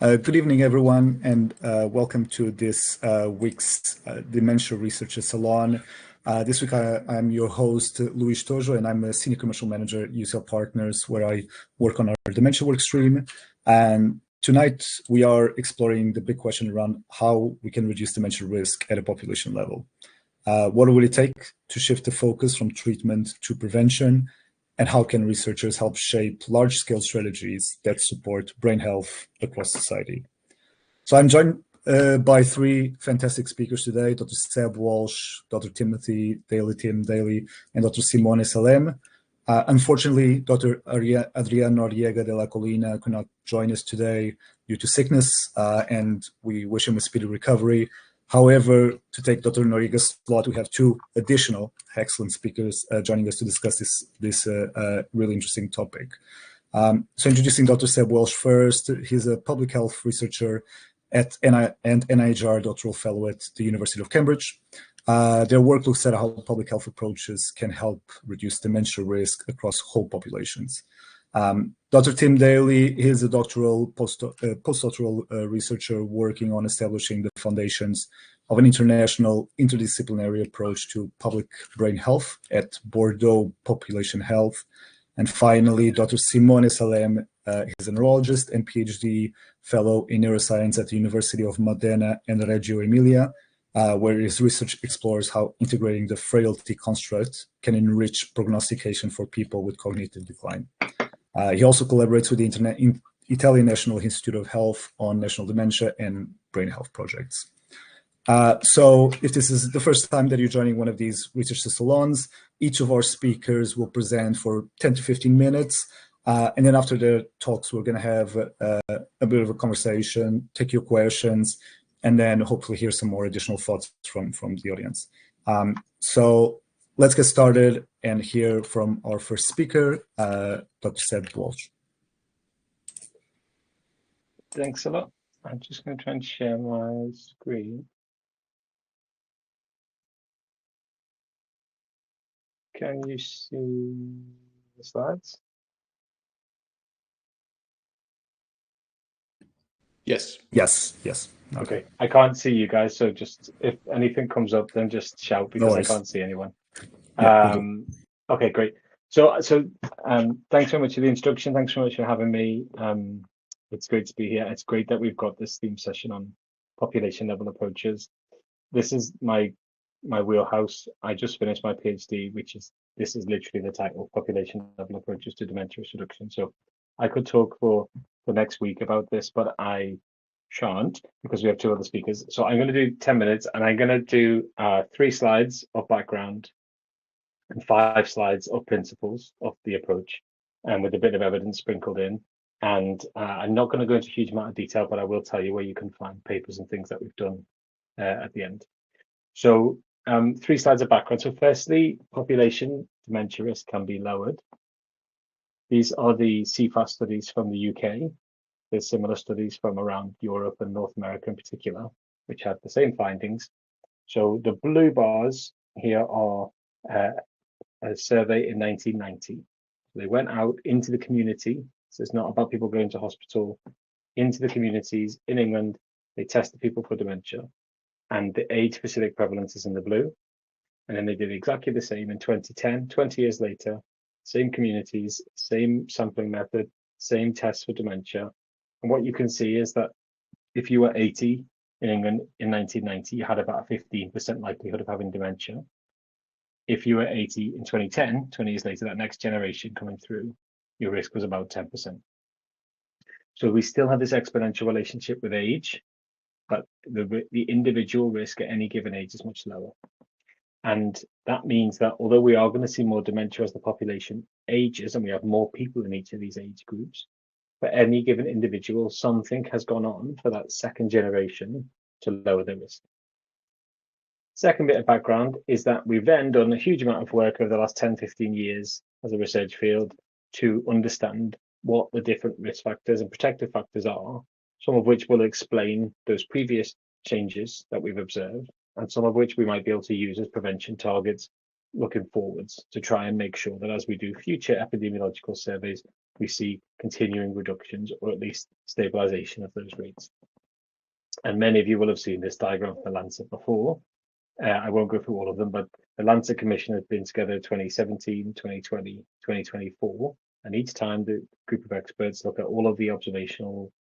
Good evening, everyone, and welcome to this week's Dementia Researcher Salon. This week, I'm your host, Luis Tojo, and I'm a Senior Commercial Manager at UCL Partners, where I work on our dementia work stream. And tonight, we are exploring the big question around how we can reduce dementia risk at a population level. What will it take to shift the focus from treatment to prevention? And how can researchers help shape large-scale strategies that support brain health across society? So I'm joined by three fantastic speakers today, Dr. Seb Walsh, Dr. Daly, and Dr. Simone Salemme. Unfortunately, Dr. Adrián Noriega de la Colina could not join us today due to sickness, and we wish him a speedy recovery. However, to take Dr. Noriega's slot, we have two additional excellent speakers joining us to discuss this really interesting topic. So introducing Dr. Seb Walsh first. He's a public health researcher and NIHR doctoral fellow at the University of Cambridge. Their work looks at how public health approaches can help reduce dementia risk across whole populations. Dr. Tim Daly is a postdoctoral researcher working on establishing the foundations of an international interdisciplinary approach to public brain health at Bordeaux Population Health. And finally, Dr. Simone Salemme is a neurologist and PhD fellow in neuroscience at the University of Modena and Reggio Emilia, where his research explores how integrating the frailty construct can enrich prognostication for people with cognitive decline. He also collaborates with the Italian National Institute of Health on national dementia and brain health projects. So if this is the first time that you're joining one of these research salons, each of our speakers will present for 10 to 15 minutes. And then after the talks, we're going to have a bit of a conversation, take your questions, and then hopefully hear some more additional thoughts from the audience. So let's get started and hear from our first speaker, Dr. Seb Walsh. Thanks a lot. I'm just going to try and share my screen. Can you see the slides? Yes. Okay. I can't see you guys, so just if anything comes up, then just shout because I can't see anyone. Yeah, okay, great. So thanks very much for the introduction. Thanks very much for having me. It's great to be here. It's great that we've got this theme session on population level approaches. This is my wheelhouse. I just finished my PhD, this is literally the title, Population Level Approaches to Dementia Risk Reduction. So I could talk for the next week about this, but I shan't because we have two other speakers. So I'm going to do 10 minutes and I'm going to do 3 slides of background and 5 slides of principles of the approach, and with a bit of evidence sprinkled in. And I'm not going to go into a huge amount of detail, but I will tell you where you can find papers and things that we've done at the end. So 3 slides of background. So firstly, population dementia risk can be lowered. These are the CFAS studies from the UK. There's similar studies from around Europe and North America in particular, which have the same findings. So the blue bars here are a survey in 1990. They went out into the community. So it's not about people going to hospital, into the communities in England. They tested people for dementia, and the age-specific prevalence is in the blue. And then they did exactly the same in 2010, 20 years later, same communities, same sampling method, same tests for dementia. And what you can see is that if you were 80 in England in 1990, you had about a 15% likelihood of having dementia. If you were 80 in 2010, 20 years later, that next generation coming through, your risk was about 10%. So we still have this exponential relationship with age, but the individual risk at any given age is much lower. And that means that although we are going to see more dementia as the population ages, and we have more people in each of these age groups, for any given individual, something has gone on for that second generation to lower the risk. Second bit of background is that we've then done a huge amount of work over the last 10, 15 years as a research field to understand what the different risk factors and protective factors are, some of which will explain those previous changes that we've observed, and some of which we might be able to use as prevention targets looking forwards to try and make sure that as we do future epidemiological surveys, we see continuing reductions or at least stabilization of those rates. And many of you will have seen this diagram from the Lancet before. I won't go through all of them, but the Lancet Commission has been together 2017, 2020, 2024. And each time the group of experts look at all of the observational,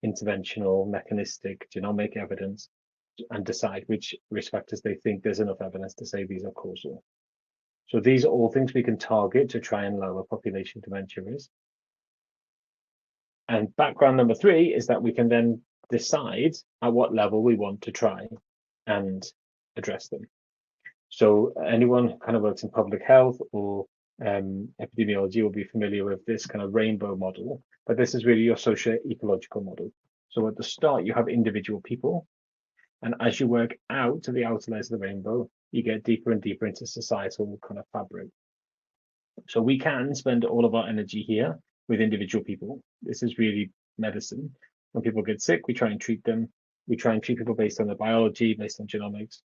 interventional, mechanistic, genomic evidence and decide which risk factors they think there's enough evidence to say these are causal. So these are all things we can target to try and lower population dementia risk. And background number 3 is that we can then decide at what level we want to try and address them. So anyone who kind of works in public health or epidemiology will be familiar with this kind of rainbow model, but this is really your socio-ecological model. So at the start, you have individual people, and as you work out to the outer layers of the rainbow, you get deeper and deeper into societal kind of fabric. So we can spend all of our energy here with individual people. This is really medicine. When people get sick, we try and treat them. We try and treat people based on their biology, based on genomics.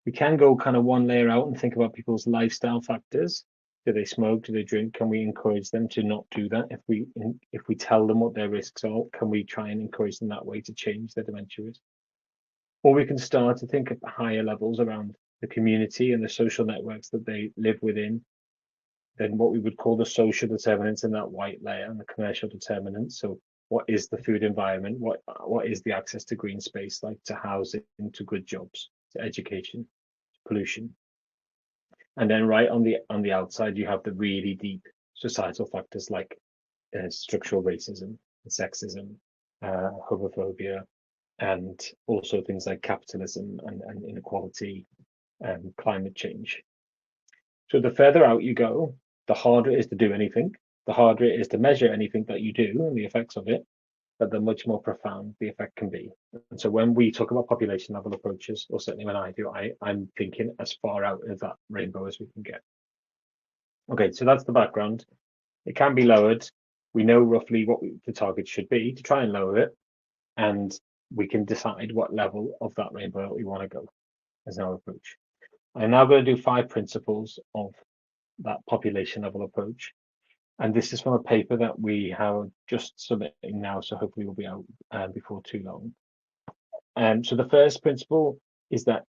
We can go kind of one layer out and think about people's lifestyle factors. Do they smoke? Do they drink? Can we encourage them to not do that? If we tell them what their risks are, can we try and encourage them that way to change their dementia risk? Or we can start to think at higher levels around the community and the social networks that they live within, then what we would call the social determinants in that white layer and the commercial determinants. So what is the food environment? What is the access to green space, like to housing, to good jobs, to education, to pollution? And then right on the outside, you have the really deep societal factors like structural racism, sexism, homophobia, and also things like capitalism and inequality and climate change. So the further out you go, the harder it is to do anything, the harder it is to measure anything that you do and the effects of it, but the much more profound the effect can be. And so when we talk about population level approaches, or certainly when I do, I'm thinking as far out of that rainbow as we can get. Okay, so that's the background. It can be lowered. We know roughly what the target should be to try and lower it, and we can decide what level of that rainbow we want to go as our approach. I'm now going to do 5 principles of that population level approach. And this is from a paper that we have just submitting now, so hopefully we'll be out before too long. So the first principle is that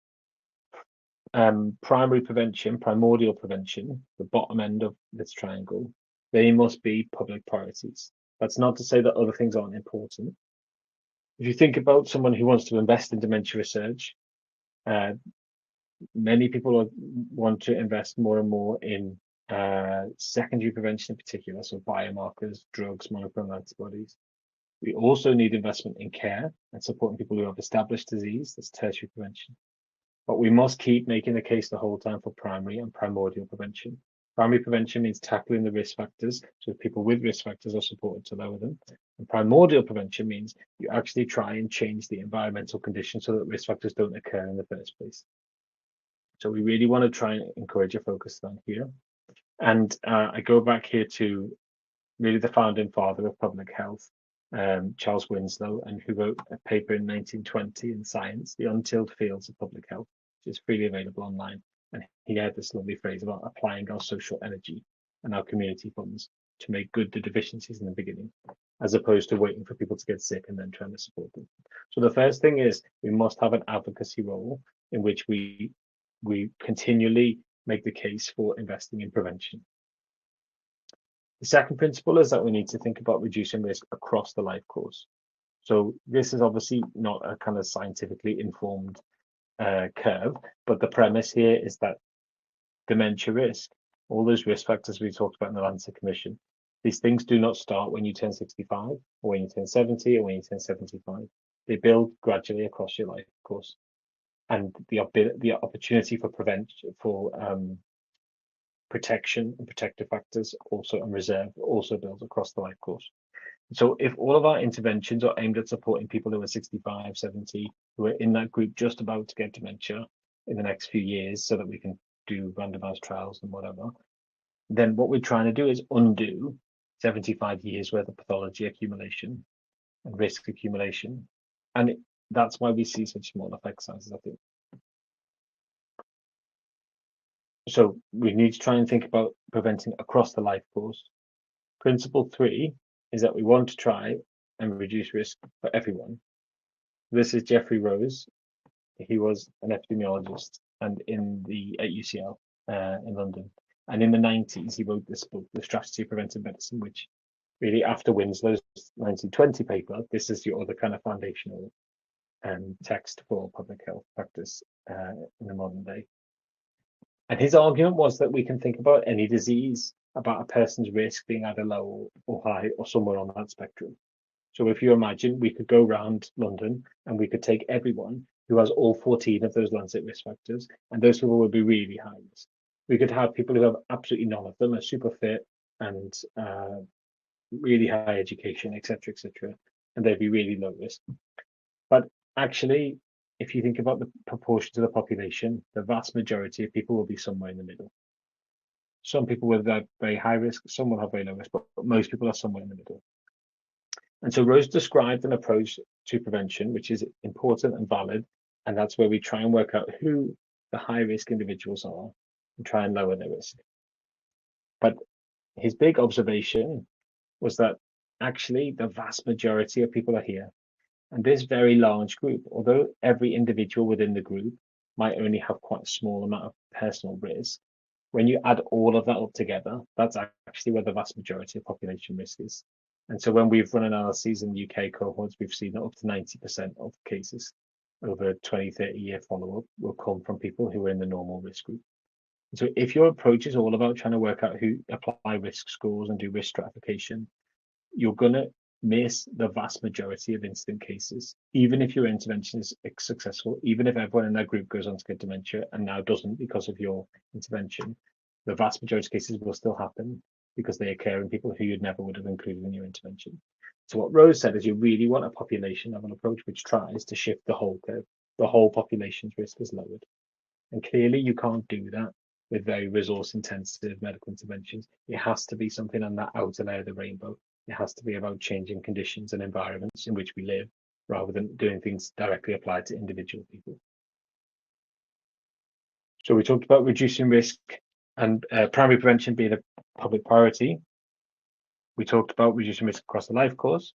primary prevention, primordial prevention, the bottom end of this triangle, they must be public priorities. That's not to say that other things aren't important. If you think about someone who wants to invest in dementia research, many people want to invest more and more in secondary prevention in particular, so biomarkers, drugs, monoclonal antibodies. We also need investment in care and supporting people who have established disease, that's tertiary prevention. But we must keep making the case the whole time for primary and primordial prevention. Primary prevention means tackling the risk factors, so people with risk factors are supported to lower them. And primordial prevention means you actually try and change the environmental conditions so that risk factors don't occur in the first place. So we really want to try and encourage a focus down here. And I go back here to really the founding father of public health, Charles Winslow, and who wrote a paper in 1920 in Science, The Untilled Fields of Public Health, which is freely available online. And he had this lovely phrase about applying our social energy and our community funds to make good the deficiencies in the beginning, as opposed to waiting for people to get sick and then trying to support them. So the first thing is we must have an advocacy role in which we continually make the case for investing in prevention. The second principle is that we need to think about reducing risk across the life course. So this is obviously not a kind of scientifically informed curve, but the premise here is that dementia risk, all those risk factors we talked about in the Lancet Commission, these things do not start when you turn 65 or when you turn 70 or when you turn 75. They build gradually across your life course. And the opportunity for protection and protective factors also and reserve also builds across the life course. So if all of our interventions are aimed at supporting people who are 65, 70, who are in that group just about to get dementia in the next few years so that we can do randomized trials and whatever, then what we're trying to do is undo 75 years worth of pathology accumulation and risk accumulation. And that's why we see such small effect sizes, I think. So we need to try and think about preventing across the life course, Principle 3 is that we want to try and reduce risk for everyone. This is Jeffrey Rose. He was an epidemiologist and at UCL in London. And in the 90s, he wrote this book, The Strategy of Preventive Medicine, which really after Winslow's 1920 paper, this is your other kind of foundational text for public health practice in the modern day. And his argument was that we can think about any disease, about a person's risk being either low or high or somewhere on that spectrum. So if you imagine, we could go around London and we could take everyone who has all 14 of those Lancet risk factors, and those people would be really high risk. We could have people who have absolutely none of them, are super fit and really high education, etc., and they'd be really low risk. But actually, if you think about the proportion to the population, the vast majority of people will be somewhere in the middle. Some people will have very high risk, some will have very low risk, but most people are somewhere in the middle. And so Rose described an approach to prevention, which is important and valid. And that's where we try and work out who the high risk individuals are and try and lower their risk. But his big observation was that actually the vast majority of people are here. And this very large group, although every individual within the group might only have quite a small amount of personal risk, when you add all of that up together, that's actually where the vast majority of population risk is. And so when we've run analyses in the UK cohorts, we've seen that up to 90% of cases over a 20, 30-year follow-up will come from people who are in the normal risk group. And so if your approach is all about trying to work out who apply risk scores and do risk stratification, you're going to miss the vast majority of incident cases, even if your intervention is successful, even if everyone in that group goes on to get dementia and now doesn't because of your intervention, the vast majority of cases will still happen because they occur in people who you'd never would have included in your intervention. So what Rose said is you really want a population level approach which tries to shift the whole curve. The whole population's risk is lowered. And clearly you can't do that with very resource intensive medical interventions. It has to be something on that outer layer of the rainbow. It has to be about changing conditions and environments in which we live rather than doing things directly applied to individual people. So we talked about reducing risk and primary prevention being a public priority. We talked about reducing risk across the life course.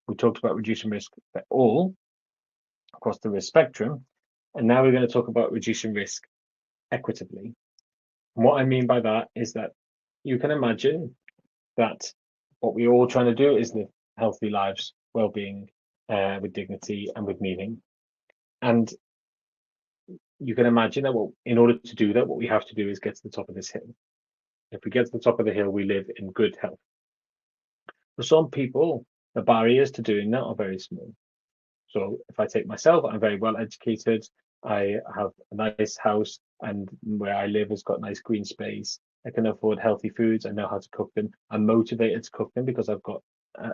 We talked about reducing risk for all across the risk spectrum. And now we're going to talk about reducing risk equitably. And what I mean by that is that you can imagine that what we're all trying to do is live healthy lives, well-being, with dignity and with meaning. And you can imagine that in order to do that, what we have to do is get to the top of this hill. If we get to the top of the hill, we live in good health. For some people, the barriers to doing that are very small. So if I take myself, I'm very well educated. I have a nice house, and where I live has got nice green space. I can afford healthy foods. I know how to cook them. I'm motivated to cook them because I've got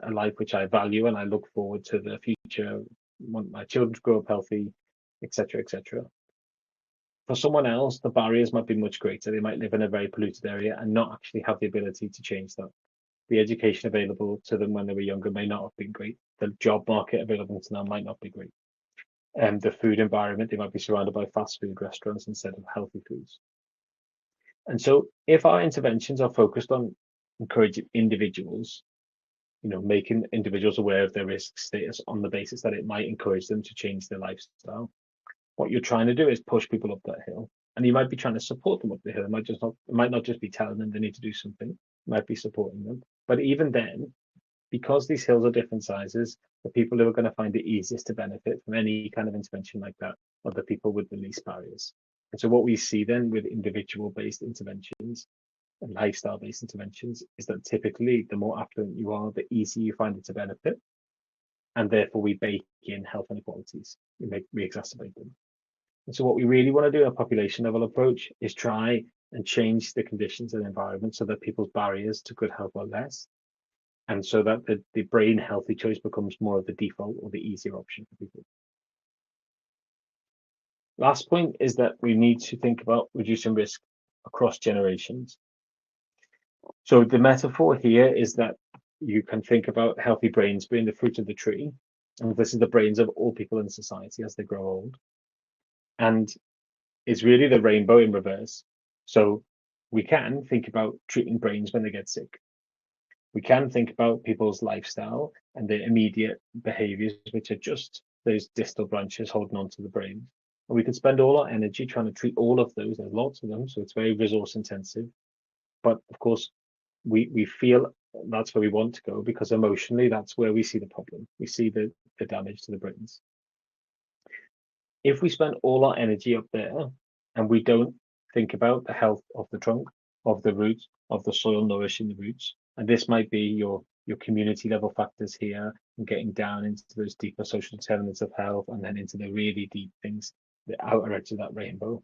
a life which I value, and I look forward to the future. I want my children to grow up healthy, etc., etc. For someone else, the barriers might be much greater. They might live in a very polluted area and not actually have the ability to change that. The education available to them when they were younger may not have been great. The job market available to them might not be great. And the food environment, they might be surrounded by fast food restaurants instead of healthy foods. And so if our interventions are focused on encouraging individuals, making individuals aware of their risk status on the basis that it might encourage them to change their lifestyle, what you're trying to do is push people up that hill. And you might be trying to support them up the hill. It might not just be telling them they need to do something. It might be supporting them. But even then, because these hills are different sizes, the people who are going to find it easiest to benefit from any kind of intervention like that are the people with the least barriers. And so what we see then with individual-based interventions and lifestyle-based interventions is that typically the more affluent you are, the easier you find it to benefit. And therefore we bake in health inequalities. We exacerbate them. And so what we really want to do in a population level approach is try and change the conditions and environment so that people's barriers to good health are less. And so that the brain healthy choice becomes more of the default or the easier option for people. Last point is that we need to think about reducing risk across generations. So the metaphor here is that you can think about healthy brains being the fruit of the tree. And this is the brains of all people in society as they grow old. And it's really the rainbow in reverse. So we can think about treating brains when they get sick. We can think about people's lifestyle and their immediate behaviors, which are just those distal branches holding on to the brain. And we could spend all our energy trying to treat all of those. There's lots of them, so it's very resource intensive. But of course, we feel that's where we want to go, because emotionally, that's where we see the problem. We see the damage to the brains. If we spend all our energy up there and we don't think about the health of the trunk, of the roots, of the soil nourishing the roots, and this might be your community level factors here, and getting down into those deeper social determinants of health, and then into the really deep things, the outer edge of that rainbow.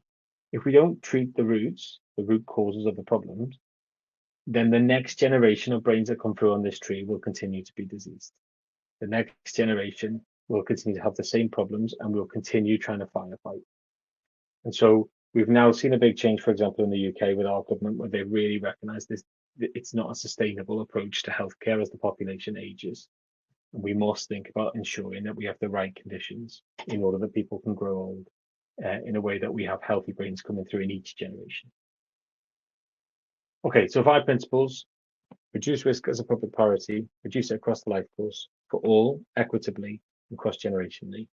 If we don't treat the roots, the root causes of the problems, then the next generation of brains that come through on this tree will continue to be diseased. The next generation will continue to have the same problems, and we'll continue trying to firefight. And so we've now seen a big change, for example, in the UK with our government, where they really recognise this. It's not a sustainable approach to healthcare as the population ages. And we must think about ensuring that we have the right conditions in order that people can grow old in a way that we have healthy brains coming through in each generation. Okay, so 5 principles: reduce risk as a public priority, reduce it across the life course for all, equitably and cross-generationally.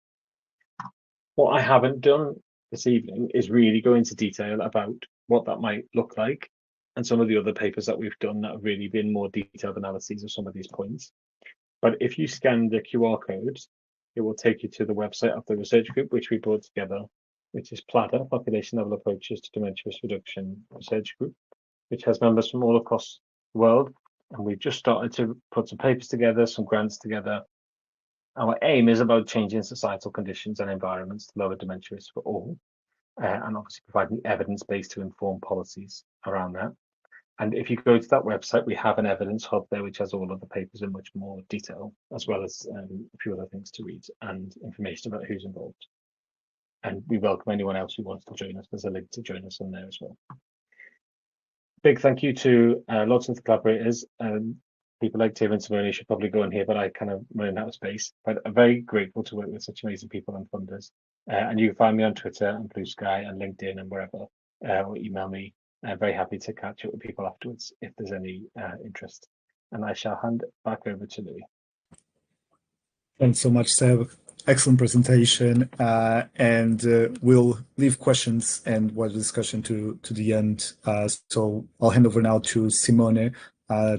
What I haven't done this evening is really go into detail about what that might look like, and some of the other papers that we've done that have really been more detailed analyses of some of these points. But if you scan the QR code, it will take you to the website of the research group, which we brought together, which is PLADA, Population Level Approaches to Dementia Risk Reduction Research Group, which has members from all across the world. And we've just started to put some papers together, some grants together. Our aim is about changing societal conditions and environments to lower dementia risk for all, and obviously providing evidence base to inform policies around that. And if you go to that website, we have an evidence hub there, which has all of the papers in much more detail, as well as a few other things to read and information about who's involved. And we welcome anyone else who wants to join us. There's a link to join us on there as well. Big thank you to lots of the collaborators. People like Tim and Simone should probably go in here, but I kind of run out of space. But I'm very grateful to work with such amazing people and funders. And you can find me on Twitter and Blue Sky and LinkedIn and wherever, or email me. I'm very happy to catch up with people afterwards if there's any interest. And I shall hand back over to Louis. Thanks so much, Seb. Excellent presentation. And we'll leave questions and wider discussion to the end. So I'll hand over now to Simone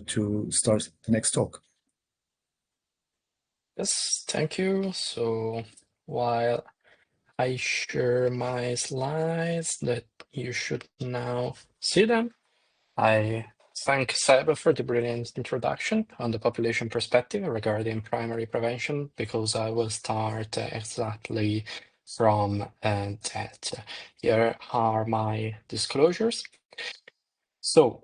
to start the next talk. Yes, thank you. So while I share my slides that you should now see them, I thank Seb for the brilliant introduction on the population perspective regarding primary prevention, because I will start exactly from that. Here are my disclosures. So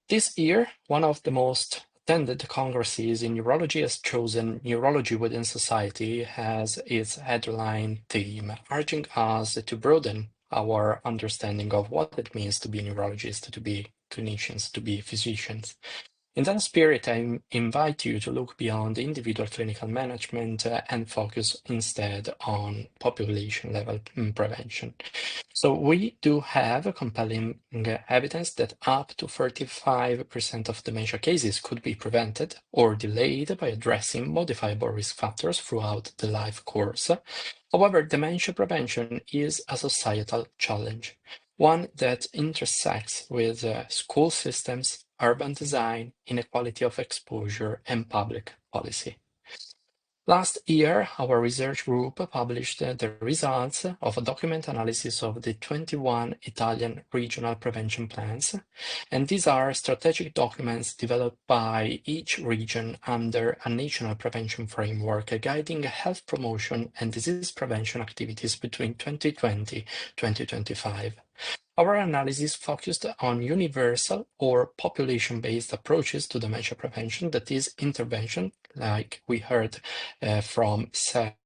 this year, one of the most attended congresses in neurology has chosen Neurology Within Society as its headline theme, urging us to broaden our understanding of what it means to be neurologists, to be clinicians, to be physicians. In that spirit, I invite you to look beyond individual clinical management and focus instead on population level prevention. So we do have compelling evidence that up to 35% of dementia cases could be prevented or delayed by addressing modifiable risk factors throughout the life course. However, dementia prevention is a societal challenge, one that intersects with school systems, urban design, inequality of exposure, and public policy. Last year, our research group published the results of a document analysis of the 21 Italian regional prevention plans, and these are strategic documents developed by each region under a national prevention framework guiding health promotion and disease prevention activities between 2020-2025. Our analysis focused on universal or population-based approaches to dementia prevention, that is, intervention, like we heard from Seb,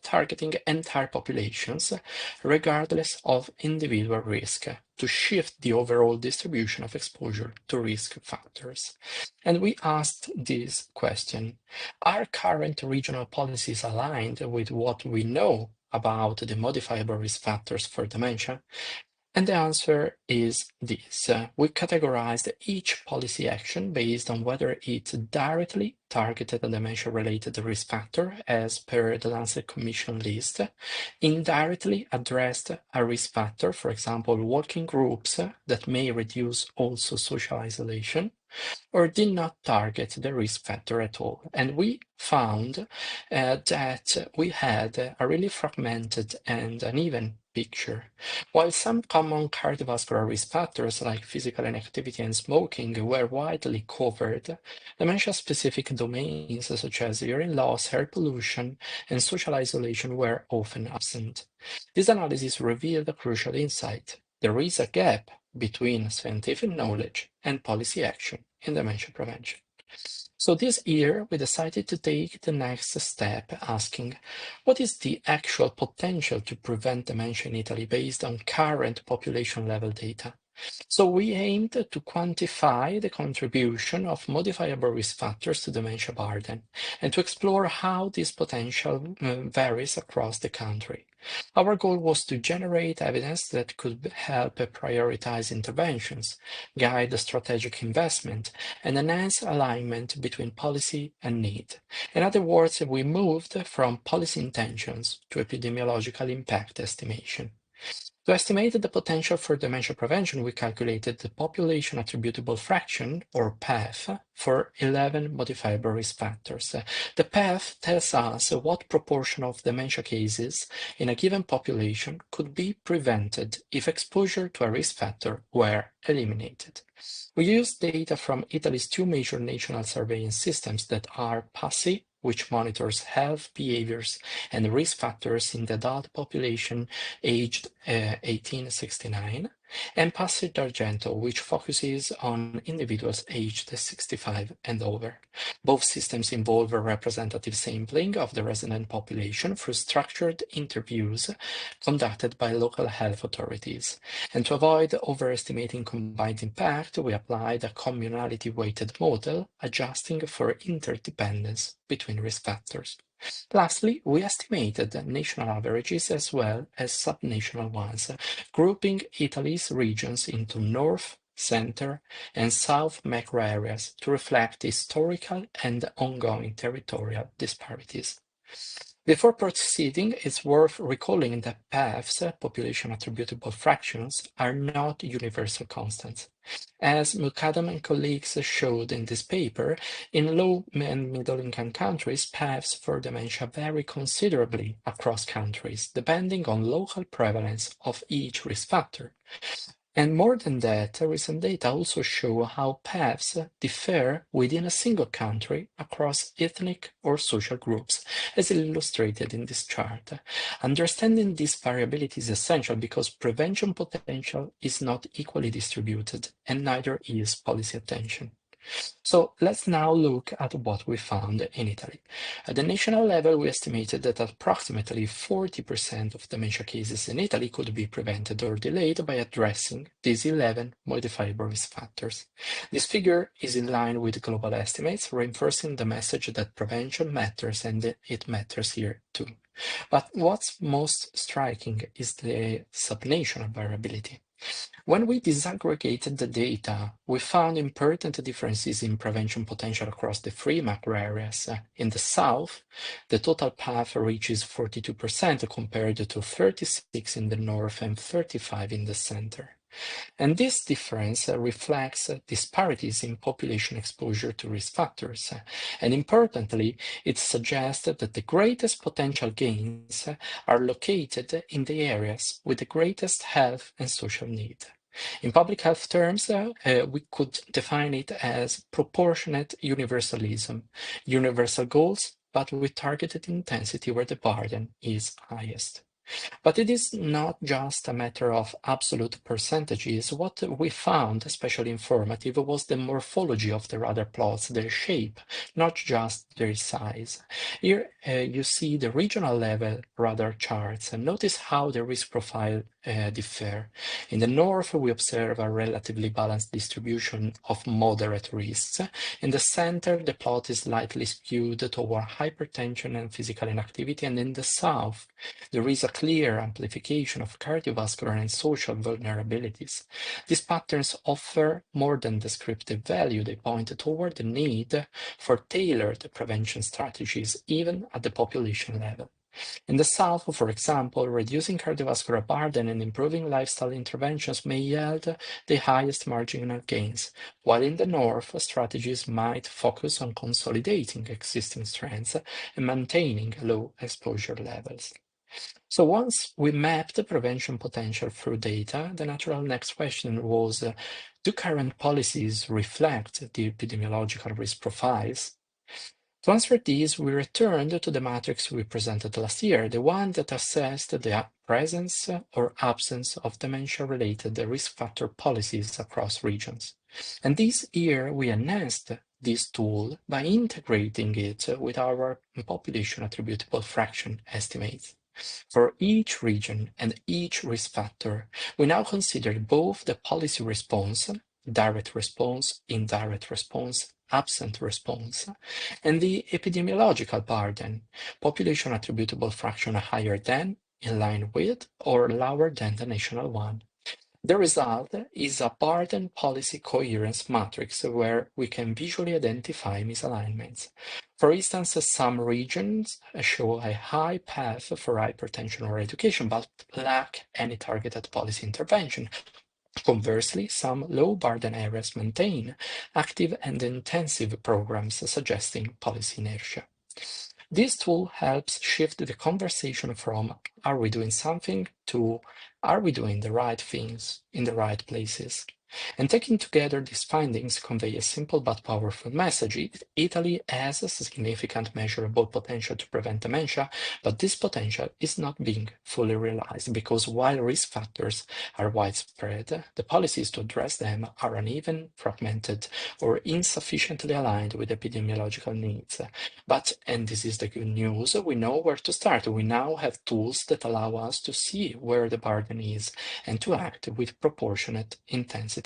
targeting entire populations, regardless of individual risk, to shift the overall distribution of exposure to risk factors. And we asked this question: are current regional policies aligned with what we know about the modifiable risk factors for dementia? And the answer is this. We categorized each policy action based on whether it directly targeted a dementia-related risk factor as per the Lancet Commission list, indirectly addressed a risk factor, for example, working groups that may reduce also social isolation, or did not target the risk factor at all. And we found that we had a really fragmented and uneven picture. While some common cardiovascular risk factors like physical inactivity and smoking were widely covered, dementia-specific domains such as hearing loss, air pollution, and social isolation were often absent. This analysis revealed a crucial insight. There is a gap between scientific knowledge and policy action in dementia prevention. So this year, we decided to take the next step, asking, what is the actual potential to prevent dementia in Italy based on current population level data? So we aimed to quantify the contribution of modifiable risk factors to dementia burden and to explore how this potential varies across the country. Our goal was to generate evidence that could help prioritize interventions, guide strategic investment, and enhance alignment between policy and need. In other words, we moved from policy intentions to epidemiological impact estimation. To estimate the potential for dementia prevention, we calculated the population attributable fraction, or PAF, for 11 modifiable risk factors. The PAF tells us what proportion of dementia cases in a given population could be prevented if exposure to a risk factor were eliminated. We used data from Italy's two major national surveillance systems that are PASSI, which monitors health behaviors and risk factors in the adult population aged 18-69, and PASSI d'Argento, which focuses on individuals aged 65 and over. Both systems involve a representative sampling of the resident population through structured interviews conducted by local health authorities. And to avoid overestimating combined impact, we applied a communality-weighted model, adjusting for interdependence between risk factors. Lastly, we estimated national averages as well as subnational ones, grouping Italy's regions into North, Center, and South macro areas to reflect historical and ongoing territorial disparities. Before proceeding, it's worth recalling that PAFs, population attributable fractions, are not universal constants. As Mukadam and colleagues showed in this paper, in low and middle-income countries, paths for dementia vary considerably across countries, depending on local prevalence of each risk factor. And more than that, recent data also show how paths differ within a single country across ethnic or social groups, as illustrated in this chart. Understanding this variability is essential because prevention potential is not equally distributed, and neither is policy attention. So let's now look at what we found in Italy. At the national level, we estimated that approximately 40% of dementia cases in Italy could be prevented or delayed by addressing these 11 modifiable risk factors. This figure is in line with global estimates, reinforcing the message that prevention matters and it matters here too. But what's most striking is the subnational variability. When we disaggregated the data, we found important differences in prevention potential across the three macro areas. In the south, the total path reaches 42% compared to 36% in the north and 35% in the center. And this difference reflects disparities in population exposure to risk factors. And importantly, it suggests that the greatest potential gains are located in the areas with the greatest health and social need. In public health terms, we could define it as proportionate universalism, universal goals, but with targeted intensity where the burden is highest. But it is not just a matter of absolute percentages. What we found especially informative was the morphology of the radar plots, their shape, not just their size. Here you see the regional level radar charts, and notice how the risk profile differ. In the north, we observe a relatively balanced distribution of moderate risks. In the center, the plot is slightly skewed toward hypertension and physical inactivity, and in the south, there is a clear amplification of cardiovascular and social vulnerabilities. These patterns offer more than descriptive value. They point toward the need for tailored prevention strategies, even at the population level. In the South, for example, reducing cardiovascular burden and improving lifestyle interventions may yield the highest marginal gains, while in the North, strategies might focus on consolidating existing strengths and maintaining low exposure levels. So once we mapped the prevention potential through data, the natural next question was, do current policies reflect the epidemiological risk profiles? To answer these, we returned to the matrix we presented last year, the one that assessed the presence or absence of dementia-related risk factor policies across regions. And this year, we enhanced this tool by integrating it with our population attributable fraction estimates. For each region and each risk factor, we now consider both the policy response, direct response, indirect response, absent response, and the epidemiological burden, population attributable fraction higher than, in line with, or lower than the national one. The result is a burden policy coherence matrix where we can visually identify misalignments. For instance, some regions show a high path for hypertension or education, but lack any targeted policy intervention. Conversely, some low-burden areas maintain active and intensive programs suggesting policy inertia. This tool helps shift the conversation from are we doing something to are we doing the right things in the right places? And taking together these findings convey a simple but powerful message. Italy has a significant measurable potential to prevent dementia, but this potential is not being fully realized because while risk factors are widespread, the policies to address them are uneven, fragmented, or insufficiently aligned with epidemiological needs. But, and this is the good news, we know where to start. We now have tools that allow us to see where the burden is and to act with proportionate intensity.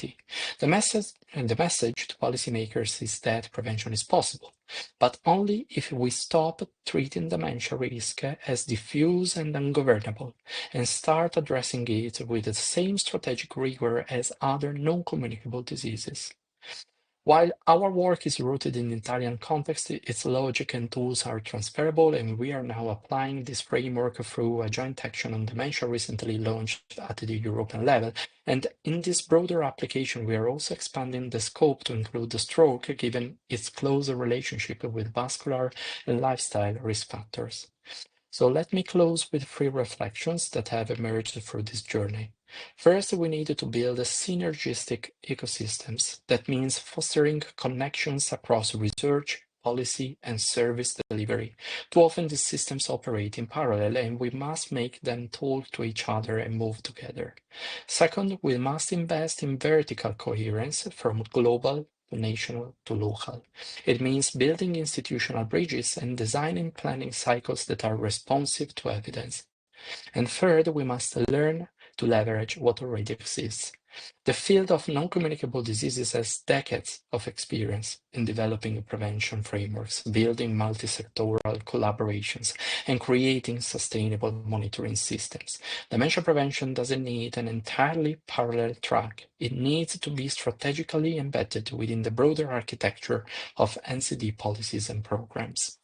The message to policymakers is that prevention is possible, but only if we stop treating dementia risk as diffuse and ungovernable and start addressing it with the same strategic rigor as other non-communicable diseases. While our work is rooted in the Italian context, its logic and tools are transferable, and we are now applying this framework through a joint action on dementia recently launched at the European level. And in this broader application, we are also expanding the scope to include the stroke, given its closer relationship with vascular and lifestyle risk factors. So let me close with 3 reflections that have emerged through this journey. First, we need to build synergistic ecosystems. That means fostering connections across research, policy, and service delivery. Too often these systems operate in parallel, and we must make them talk to each other and move together. Second, we must invest in vertical coherence from global to national to local. It means building institutional bridges and designing planning cycles that are responsive to evidence. And third, we must learn to leverage what already exists. The field of non-communicable diseases has decades of experience in developing prevention frameworks, building multi-sectoral collaborations, and creating sustainable monitoring systems. Dementia prevention doesn't need an entirely parallel track. It needs to be strategically embedded within the broader architecture of NCD policies and programs.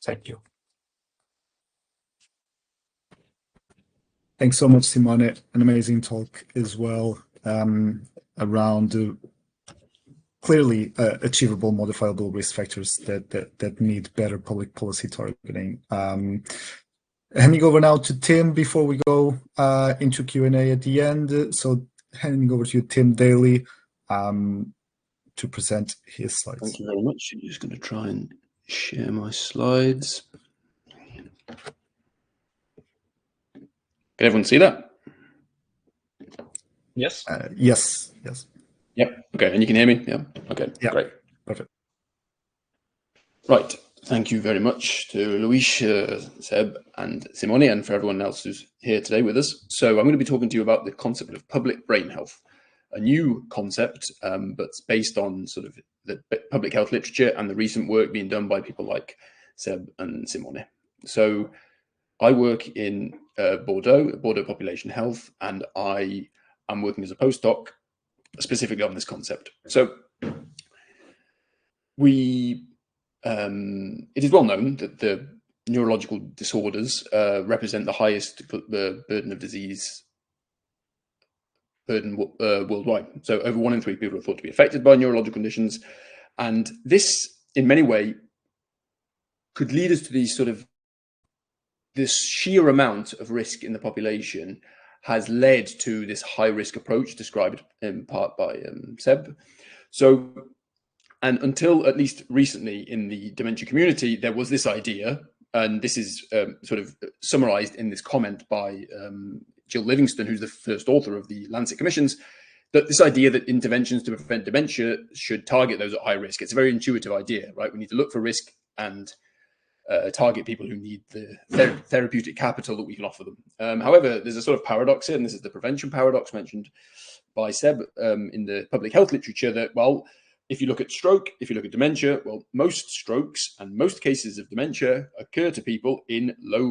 Thank you. Thanks so much, Simone. An amazing talk as well around clearly achievable modifiable risk factors that need better public policy targeting. Handing over now to Tim before we go into Q&A at the end. So handing over to you, Tim Daly, to present his slides. Thank you very much. I'm just going to try and share my slides. Can everyone see that? Yes. Yes. Yep. Okay. And you can hear me? Yeah. Okay. Yeah. Great. Perfect. Right. Thank you very much to Luis, Seb and Simone, and for everyone else who's here today with us. So I'm going to be talking to you about the concept of public brain health, a new concept, but it's based on sort of the public health literature and the recent work being done by people like Seb and Simone. So I work in Bordeaux Population Health, and I am working as a postdoc specifically on this concept. So it is well known that the neurological disorders represent the highest burden of disease worldwide. So over 1 in 3 people are thought to be affected by neurological conditions. And this, in many ways, could lead us to this sheer amount of risk in the population has led to this high risk approach described in part by Seb. So, and until at least recently in the dementia community, there was this idea, and this is sort of summarized in this comment by Jill Livingston, who's the first author of the Lancet Commissions, that this idea that interventions to prevent dementia should target those at high risk. It's a very intuitive idea, right? We need to look for risk and target people who need the therapeutic capital that we can offer them. However, there's a sort of paradox here, and this is the prevention paradox mentioned by Seb in the public health literature, that, well, if you look at stroke, if you look at dementia, well, most strokes and most cases of dementia occur to people in lower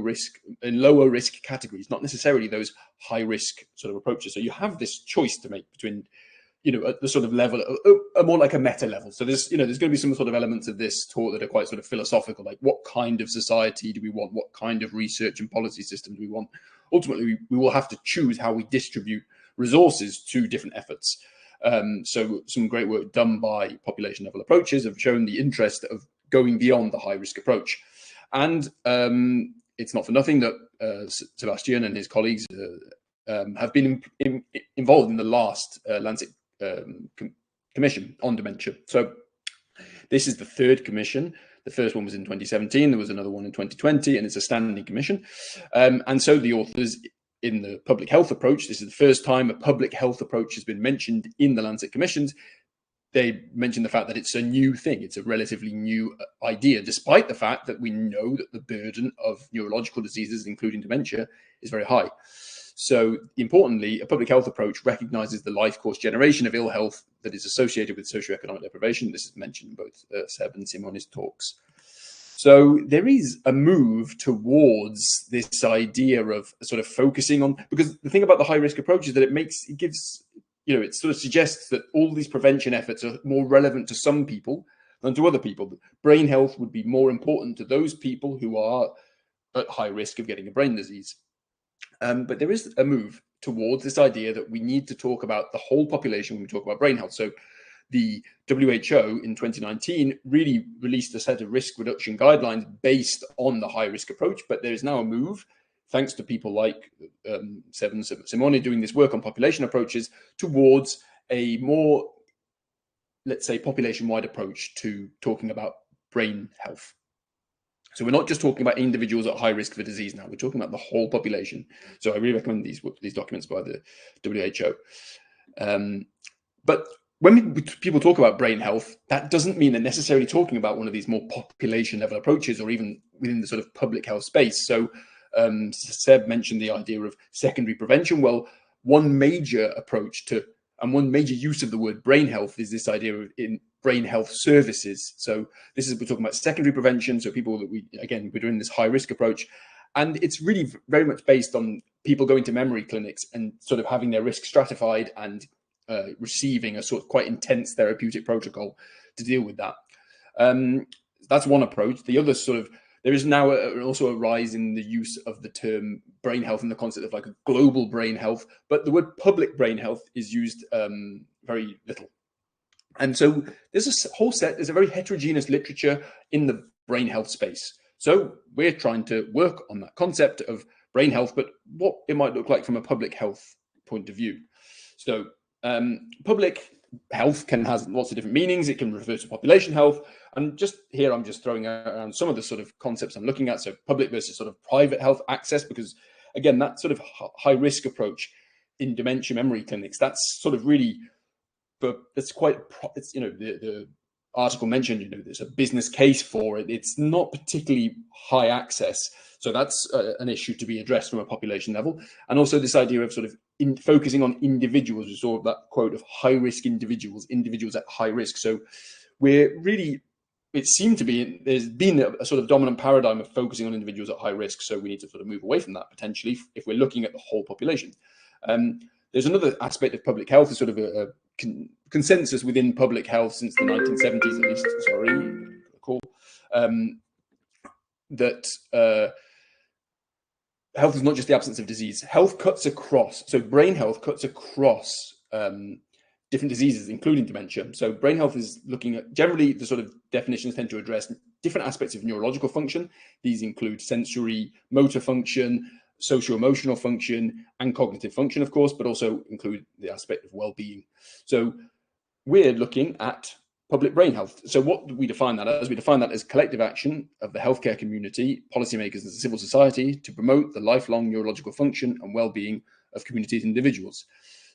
risk categories, not necessarily those high risk sort of approaches. So you have this choice to make between, at the sort of level, more like a meta level. So there's going to be some sort of elements of this talk that are quite sort of philosophical, like what kind of society do we want? What kind of research and policy system do we want? Ultimately, we will have to choose how we distribute resources to different efforts. So some great work done by population level approaches have shown the interest of going beyond the high risk approach. And it's not for nothing that Sebastian and his colleagues have been involved in the last Lancet Commission on dementia. So this is the third commission. The first one was in 2017. There was another one in 2020, and it's a standing commission. And so the authors in the public health approach, this is the first time a public health approach has been mentioned in the Lancet Commissions. They mentioned the fact that it's a new thing. It's a relatively new idea, despite the fact that we know that the burden of neurological diseases, including dementia, is very high. So importantly, a public health approach recognizes the life course generation of ill health that is associated with socioeconomic deprivation. This is mentioned in both Seb and Simone's talks. So there is a move towards this idea of sort of focusing on, because the thing about the high risk approach is that it sort of suggests that all these prevention efforts are more relevant to some people than to other people. Brain health would be more important to those people who are at high risk of getting a brain disease. But there is a move towards this idea that we need to talk about the whole population when we talk about brain health. So the WHO in 2019 really released a set of risk reduction guidelines based on the high risk approach. But there is now a move, thanks to people like Seb and Simone doing this work on population approaches, towards a more, let's say, population-wide approach to talking about brain health. So we're not just talking about individuals at high risk for disease now, we're talking about the whole population. So I really recommend these documents by the WHO. But when people talk about brain health, that doesn't mean they're necessarily talking about one of these more population level approaches or even within the sort of public health space. So Seb mentioned the idea of secondary prevention. Well, one major approach to, and one major use of the word brain health is this idea of in brain health services. So this is, we're talking about secondary prevention. So people that we're doing this high risk approach. And it's really very much based on people going to memory clinics and sort of having their risk stratified and receiving a sort of quite intense therapeutic protocol to deal with that. That's one approach. The other sort of, there is now also a rise in the use of the term brain health and the concept of like a global brain health, but the word public brain health is used very little. And so there's there's a very heterogeneous literature in the brain health space. So we're trying to work on that concept of brain health, but what it might look like from a public health point of view. So public health has lots of different meanings. It can refer to population health. And just here, I'm just throwing around some of the sort of concepts I'm looking at. So public versus sort of private health access, because again, that sort of high risk approach in dementia memory clinics, that's sort of really, but that's quite, it's, the article mentioned, you know, there's a business case for it. It's not particularly high access. So that's an issue to be addressed from a population level. And also this idea of sort of focusing on individuals. We saw that quote of high-risk individuals, individuals at high risk. So we're really, it seemed to be, there's been a sort of dominant paradigm of focusing on individuals at high risk. So we need to sort of move away from that potentially if we're looking at the whole population. There's another aspect of public health, is sort of a consensus within public health since the 1970s, at least, that health is not just the absence of disease. Health cuts across, so brain health cuts across different diseases, including dementia. So brain health is looking at, generally the sort of definitions tend to address different aspects of neurological function. These include sensory, motor function, socio-emotional function, and cognitive function, of course, but also include the aspect of well-being. So we're looking at public brain health. So what do we define that as? We define that as collective action of the healthcare community, policymakers, and civil society to promote the lifelong neurological function and well-being of communities and individuals.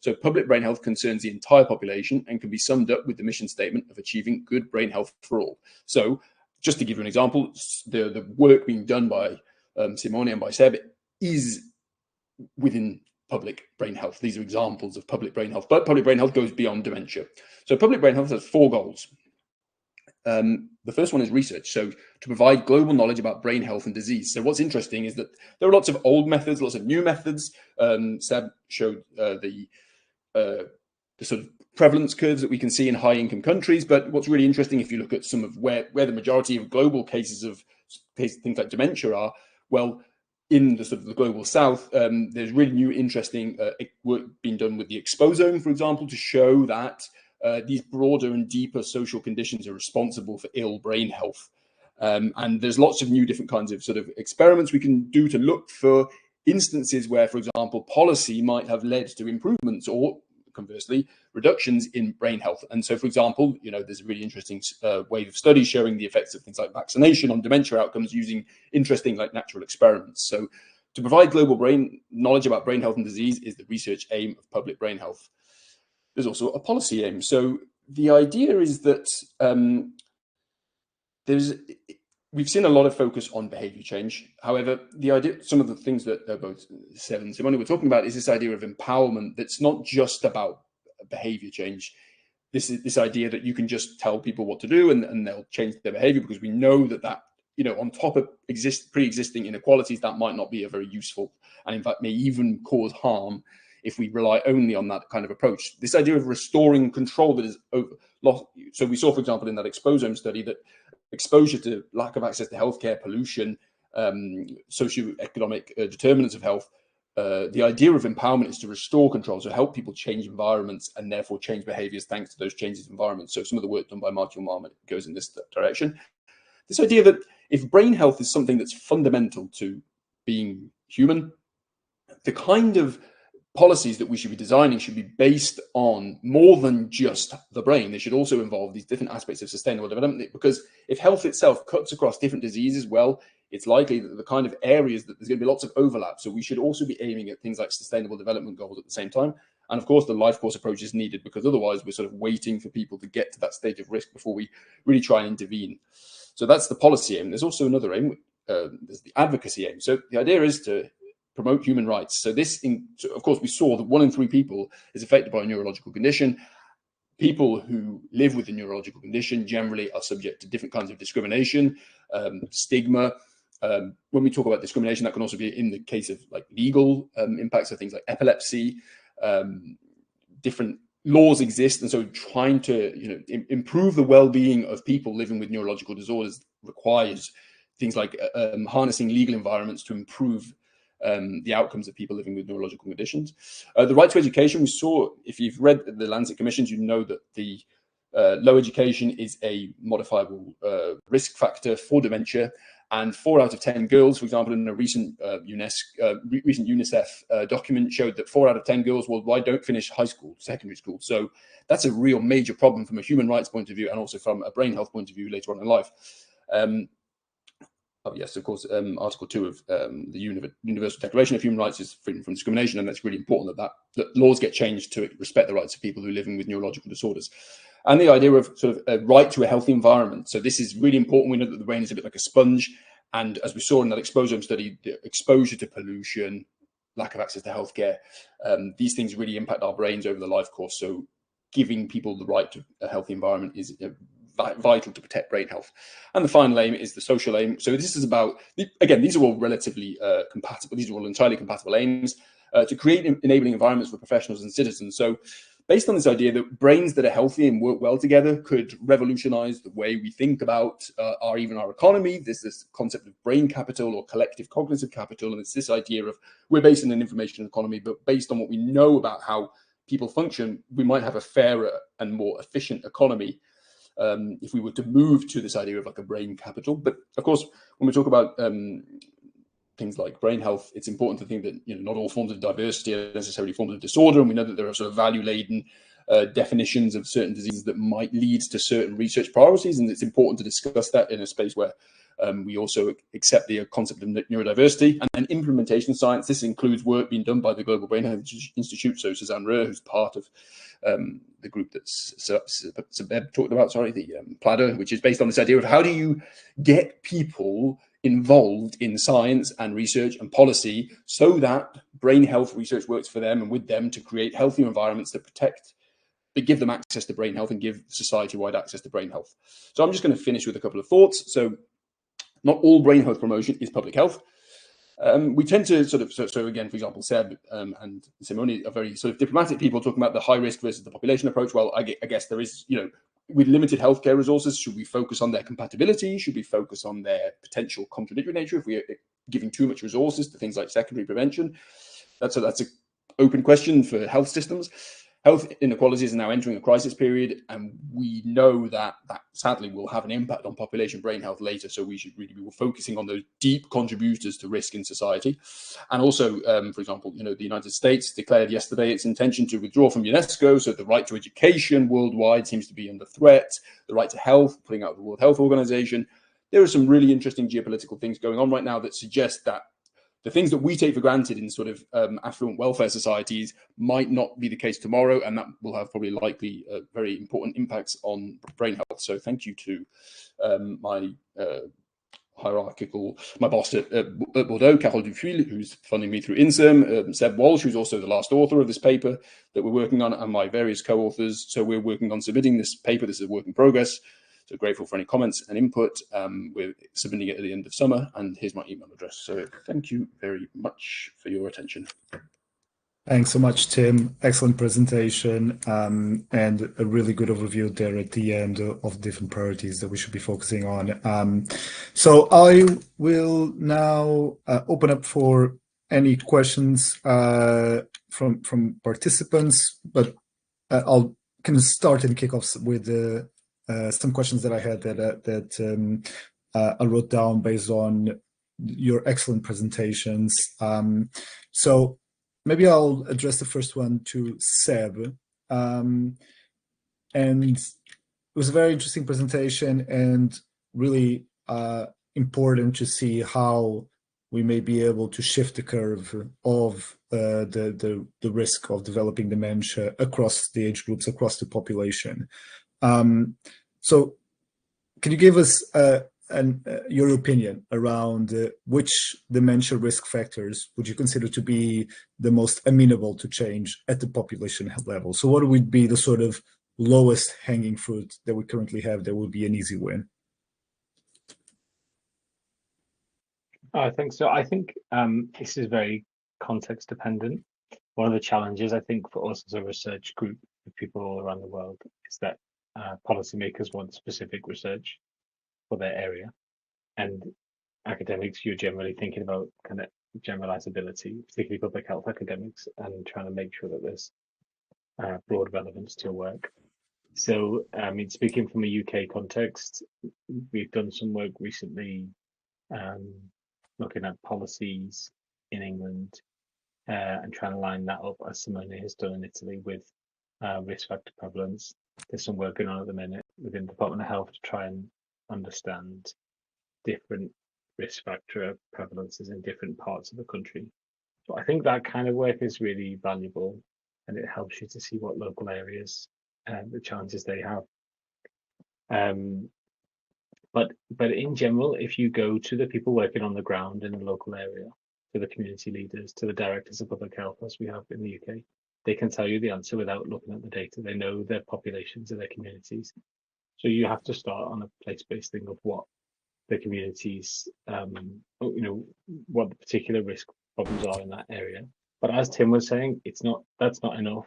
So public brain health concerns the entire population and can be summed up with the mission statement of achieving good brain health for all. So just to give you an example, the work being done by Simone and by Seb is within public brain health. These are examples of public brain health, but public brain health goes beyond dementia. So public brain health has 4 goals. The first one is research, so to provide global knowledge about brain health and disease. So what's interesting is that there are lots of old methods, lots of new methods. Seb showed the sort of prevalence curves that we can see in high-income countries, but what's really interesting, if you look at some of where the majority of global cases of things like dementia are, well, in the sort of the global south, there's really new, interesting work being done with the exposome, for example, to show that these broader and deeper social conditions are responsible for ill brain health. And there's lots of new different kinds of sort of experiments we can do to look for instances where, for example, policy might have led to improvements or conversely reductions in brain health. And so, for example, you know, there's a really interesting wave of studies showing the effects of things like vaccination on dementia outcomes using interesting like natural experiments. So to provide global brain knowledge about brain health and disease is the research aim of public brain health. There's also a policy aim. So the idea is that we've seen a lot of focus on behavior change. However, the idea, some of the things that both Seb and Simone were talking about is this idea of empowerment that's not just about behavior change. This idea that you can just tell people what to do and they'll change their behavior, because we know that you know, on top of pre-existing inequalities, that might not be a very useful, and in fact may even cause harm if we rely only on that kind of approach. This idea of restoring control that is lost. So we saw, for example, in that exposome study that exposure to lack of access to healthcare, pollution, socioeconomic determinants of health, the idea of empowerment is to restore control, so help people change environments and therefore change behaviors thanks to those changes in environments. So some of the work done by Marty Marmot goes in this direction. This idea that if brain health is something that's fundamental to being human, the kind of policies that we should be designing should be based on more than just the brain. They should also involve these different aspects of sustainable development, because if health itself cuts across different diseases, well, it's likely that the kind of areas that there's going to be lots of overlap. So we should also be aiming at things like sustainable development goals at the same time. And of course, the life course approach is needed, because otherwise we're sort of waiting for people to get to that stage of risk before we really try and intervene. So that's the policy aim. There's also another aim, there's the advocacy aim. So the idea is to promote human rights. So this, so of course, we saw that 1 in 3 people is affected by a neurological condition. People who live with a neurological condition generally are subject to different kinds of discrimination, stigma. When we talk about discrimination, that can also be in the case of like legal impacts of things like epilepsy. Different laws exist, and so trying to improve the well-being of people living with neurological disorders requires things like harnessing legal environments to improve the outcomes of people living with neurological conditions. The right to education, we saw, if you've read the Lancet Commissions, you know that the low education is a modifiable risk factor for dementia. And 4 out of 10 girls, for example, in a recent UNICEF document showed that 4 out of 10 girls worldwide don't finish high school, secondary school. So that's a real major problem from a human rights point of view, and also from a brain health point of view later on in life. Oh yes, of course. Article 2 of the Universal Declaration of Human Rights is freedom from discrimination, and that's really important that laws get changed to respect the rights of people who are living with neurological disorders. And the idea of sort of a right to a healthy environment. So this is really important. We know that the brain is a bit like a sponge, and as we saw in that exposome study, the exposure to pollution, lack of access to healthcare, these things really impact our brains over the life course. So giving people the right to a healthy environment is vital to protect brain health. And the final aim is the social aim. So this is about, again, these are all relatively compatible. These are all entirely compatible aims to create enabling environments for professionals and citizens. So based on this idea that brains that are healthy and work well together could revolutionize the way we think about even our economy. There's this concept of brain capital or collective cognitive capital. And it's this idea of we're based in an information economy, but based on what we know about how people function, we might have a fairer and more efficient economy if we were to move to this idea of like a brain capital. But of course, when we talk about things like brain health, it's important to think that not all forms of diversity are necessarily forms of disorder, and we know that there are sort of value-laden definitions of certain diseases that might lead to certain research priorities, and it's important to discuss that in a space where we also accept the concept of neurodiversity and implementation science. This includes work being done by the Global Brain Health Institute. So Suzanne Röhr, who's part of the group that Seb talked about, the PLADA, which is based on this idea of how do you get people involved in science and research and policy so that brain health research works for them and with them to create healthier environments that protect, that give them access to brain health and give society-wide access to brain health. So I'm just going to finish with a couple of thoughts. So not all brain health promotion is public health. We tend to sort of, so again, for example, Seb and Simone are very sort of diplomatic people talking about the high risk versus the population approach. Well, I guess there is, with limited healthcare resources, should we focus on their compatibility? Should we focus on their potential contradictory nature if we are giving too much resources to things like secondary prevention? That's an open question for health systems. Health inequalities are now entering a crisis period, and we know that sadly will have an impact on population brain health later. So we should really be focusing on those deep contributors to risk in society. And also, for example, the United States declared yesterday its intention to withdraw from UNESCO. So the right to education worldwide seems to be under threat. The right to health, putting out the World Health Organization. There are some really interesting geopolitical things going on right now that suggest that the things that we take for granted in sort of affluent welfare societies might not be the case tomorrow, and that will have probably likely very important impacts on brain health. So thank you to my boss at Bordeaux, Carole Dufuil, who's funding me through INSERM, Seb Walsh, who's also the last author of this paper that we're working on, and my various co-authors. So we're working on submitting this paper. This is a work in progress. So grateful for any comments and input. We're submitting it at the end of summer, and here's my email address. So thank you very much for your attention. Thanks so much, Tim. Excellent presentation and a really good overview there at the end of different priorities that we should be focusing on. So I will now open up for any questions from participants, but I'll kind of start and kick off with some questions that I had that I wrote down based on your excellent presentations. So maybe I'll address the first one to Seb. And it was a very interesting presentation and really important to see how we may be able to shift the curve of the risk of developing dementia across the age groups, across the population. So can you give us your opinion around which dementia risk factors would you consider to be the most amenable to change at the population level? So what would be the sort of lowest hanging fruit that we currently have that would be an easy win? I think so. I think this is very context dependent. One of the challenges I think for us as a research group with people all around the world is that policymakers want specific research for their area, and academics, you're generally thinking about kind of generalizability, particularly public health academics, and trying to make sure that there's broad relevance to your work. So, I mean, speaking from a UK context, we've done some work recently looking at policies in England and trying to line that up, as Simone has done in Italy, with risk factor prevalence. There's some work going on at the minute within the Department of Health to try and understand different risk factor prevalences in different parts of the country. So I think that kind of work is really valuable, and it helps you to see what local areas and the challenges they have. But in general, if you go to the people working on the ground in the local area, to the community leaders, to the directors of public health, as we have in the UK, they can tell you the answer without looking at the data. They know their populations and their communities. So you have to start on a place-based thing of what the communities, what the particular risk problems are in that area. But as Tim was saying, that's not enough.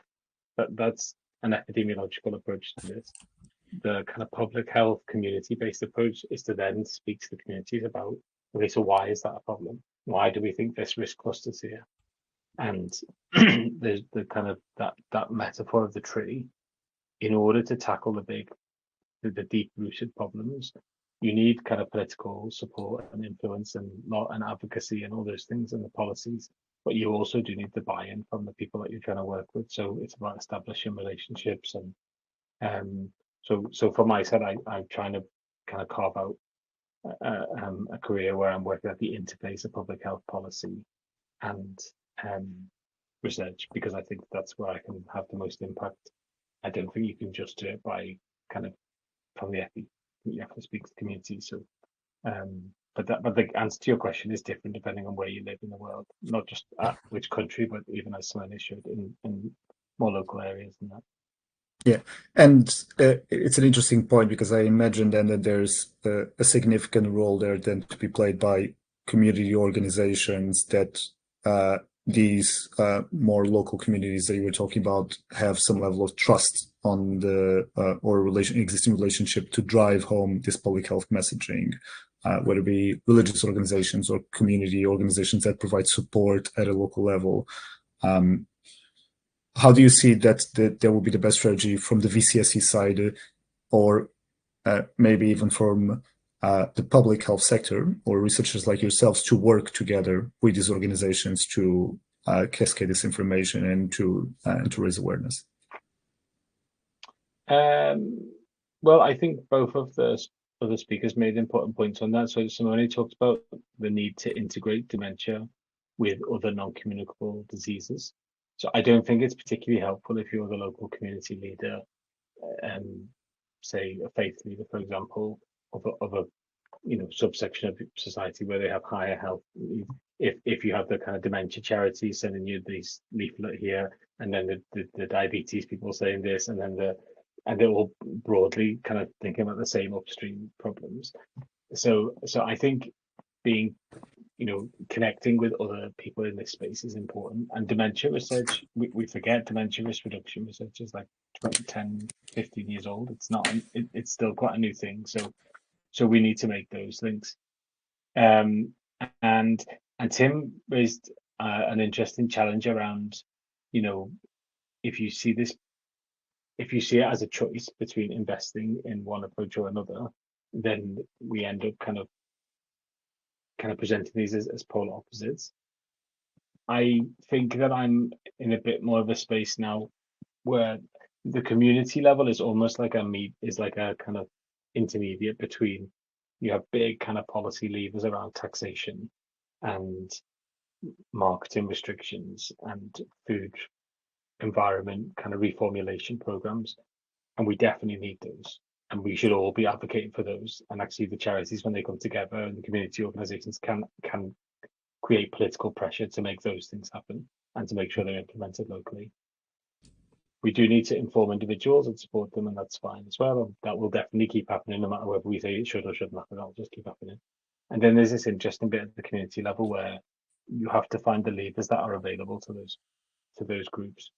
That's an epidemiological approach to this. The kind of public health community-based approach is to then speak to the communities about, okay, so why is that a problem? Why do we think this risk cluster's here? And there's the kind of that metaphor of the tree. In order to tackle the deep-rooted problems, you need kind of political support and influence and advocacy and all those things and the policies. But you also do need the buy-in from the people that you're trying to work with. So it's about establishing relationships and so for my side, I'm trying to kind of carve out a career where I'm working at the interface of public health policy and research, because I think that's where I can have the most impact. I don't think you can just do it by kind of from the epi. You have to speak to the community. So, but the answer to your question is different depending on where you live in the world, not just at which country, but even as Simone showed in more local areas than that. Yeah, and it's an interesting point, because I imagine then that there's a significant role there then to be played by community organizations, that these more local communities that you were talking about have some level of trust on the existing relationship to drive home this public health messaging, whether it be religious organizations or community organizations that provide support at a local level. How do you see that will be the best strategy from the VCSE side, or maybe even from the public health sector or researchers like yourselves, to work together with these organizations to cascade this information and to raise awareness? Well, I think both of the other speakers made important points on that. So Simone talked about the need to integrate dementia with other non-communicable diseases. So I don't think it's particularly helpful if you're the local community leader, say a faith leader, for example, of a subsection of society where they have higher health. If you have the kind of dementia charities sending you these leaflet here, and then the diabetes people saying this, and then they're all broadly kind of thinking about the same upstream problems. So I think being connecting with other people in this space is important. And dementia research, we forget dementia risk reduction research is like 10, 15 years old. It's not, it's still quite a new thing. So we need to make those links. And Tim raised an interesting challenge around, if you see it as a choice between investing in one approach or another, then we end up kind of presenting these as polar opposites. I think that I'm in a bit more of a space now where the community level is almost like a kind of intermediate between, you have big kind of policy levers around taxation and marketing restrictions and food environment kind of reformulation programs, and we definitely need those. And we should all be advocating for those. And actually the charities, when they come together, and the community organizations can create political pressure to make those things happen and to make sure they're implemented locally. We do need to inform individuals and support them, and that's fine as well. And that will definitely keep happening, no matter whether we say it should or shouldn't happen. That'll just keep happening. And then there's this interesting bit at the community level where you have to find the levers that are available to those groups.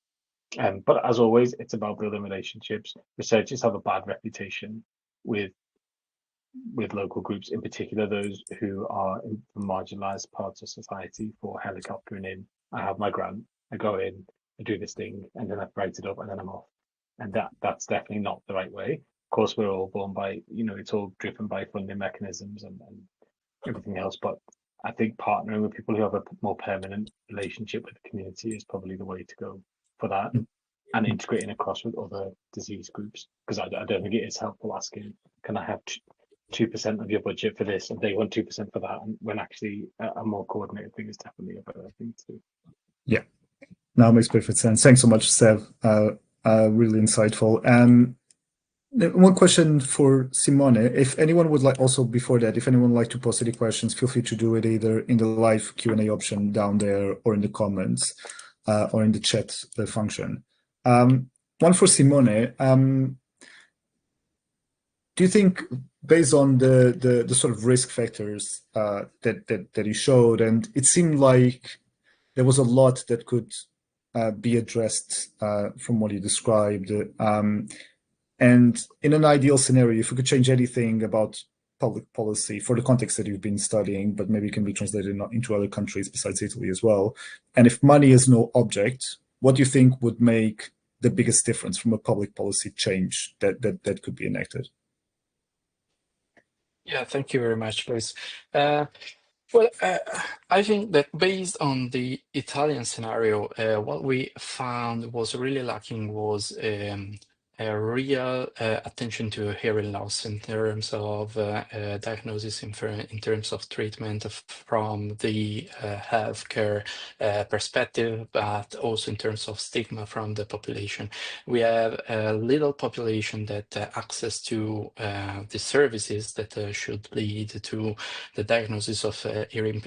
But as always, it's about building relationships. Researchers have a bad reputation with local groups, in particular those who are in marginalized parts of society, for helicoptering in. I have my grant, I go in, I do this thing, and then I write it up, and then I'm off. And that's definitely not the right way. Of course, we're all born by, it's all driven by funding mechanisms and everything else. But I think partnering with people who have a more permanent relationship with the community is probably the way to go for that, and integrating across with other disease groups. Because I don't think it is helpful asking, can I have 2% of your budget for this and they want 2% for that, and when actually a more coordinated thing is definitely a better thing to do. Yeah, now makes perfect sense. Thanks so much, Seb. Really insightful. One question for Simone. If anyone would like, also before that, if anyone would like to post any questions, feel free to do it either in the live Q&A option down there or in the comments or in the chat function. One for Simone. Do you think, based on the sort of risk factors that you showed, and it seemed like there was a lot that could be addressed from what you described, and in an ideal scenario, if we could change anything about public policy for the context that you've been studying, but maybe it can be translated into other countries besides Italy as well, and if money is no object, what do you think would make the biggest difference from a public policy change that could be enacted? Yeah, thank you very much, Luis. I think that based on the Italian scenario, what we found was really lacking was a real attention to hearing loss in terms of diagnosis, in terms of treatment from the healthcare perspective, but also in terms of stigma from the population. We have a little population that access to the services that should lead to the diagnosis of hearing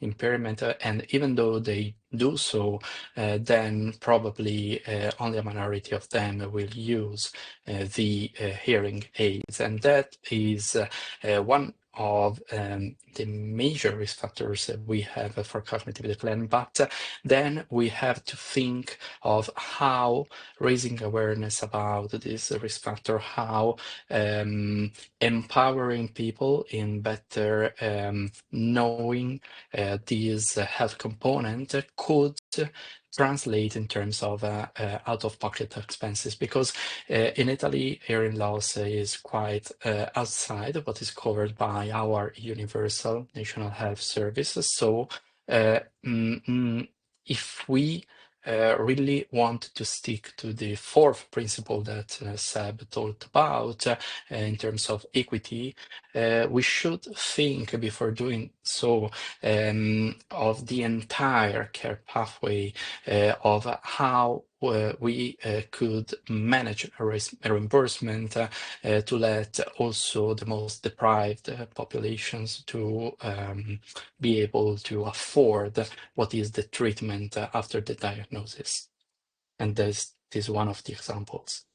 impairment, and even though they do so, then probably only a minority of them will use the hearing aids, and that is one of the major risk factors that we have for cognitive decline. But then we have to think of how raising awareness about this risk factor, how empowering people in better knowing this health component could translate in terms of out-of-pocket expenses, because in Italy, hearing loss is quite outside of what is covered by our universal national health services. So if we really want to stick to the fourth principle that Seb talked about in terms of equity, we should think before doing so of the entire care pathway, of how we could manage a reimbursement to let also the most deprived populations to be able to afford what is the treatment after the diagnosis. And this is one of the examples.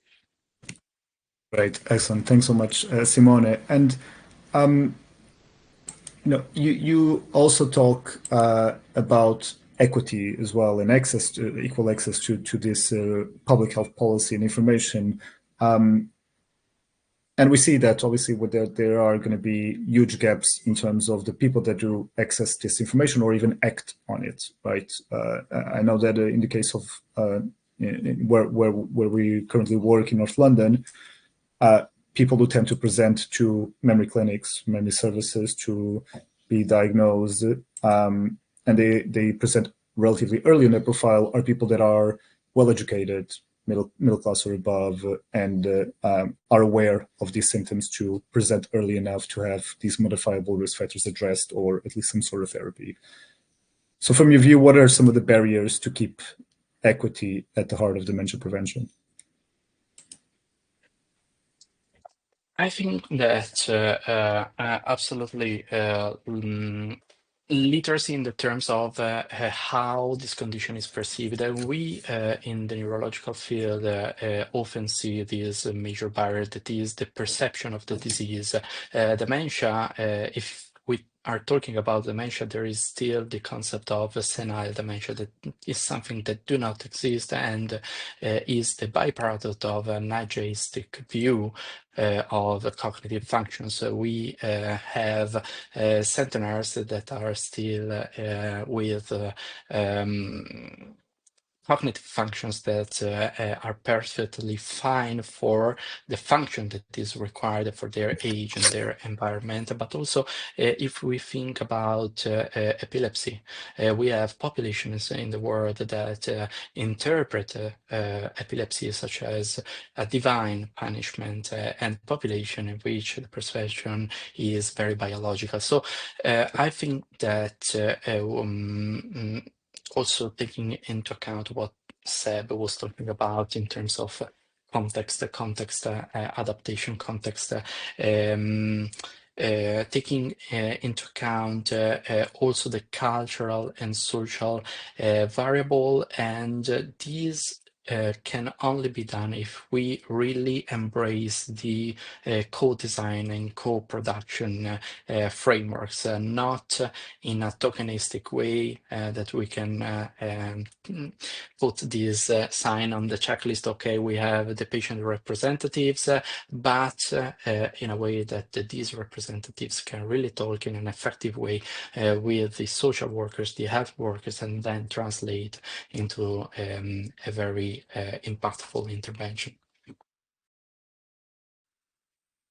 Right, excellent. Thanks so much, Simone. And you also talk about equity as well, and access to equal access to this public health policy and information. And we see that obviously there are going to be huge gaps in terms of the people that do access this information or even act on it, right? I know that in the case of where we currently work in North London, people who tend to present to memory clinics, memory services to be diagnosed, and they present relatively early in their profile are people that are well-educated, middle class or above, and are aware of these symptoms to present early enough to have these modifiable risk factors addressed, or at least some sort of therapy. So from your view, what are some of the barriers to keep equity at the heart of dementia prevention? I think that absolutely literacy in the terms of how this condition is perceived. And we in the neurological field often see this major barrier, that is the perception of the disease. Dementia, if we are talking about dementia, there is still the concept of senile dementia, that is something that do not exist and is the byproduct of an ageistic view of cognitive function. So we have centenaries that are still with cognitive functions that are perfectly fine for the function that is required for their age and their environment. But also, if we think about epilepsy, we have populations in the world that interpret epilepsy such as a divine punishment, and population in which the perception is very biological. So I think that also taking into account what Seb was talking about in terms of context, adaptation context, taking into account also the cultural and social variable, and these can only be done if we really embrace the co-design and co-production frameworks, not in a tokenistic way that we can put this sign on the checklist. Okay, we have the patient representatives, but in a way that these representatives can really talk in an effective way with the social workers, the health workers, and then translate into a very impactful intervention.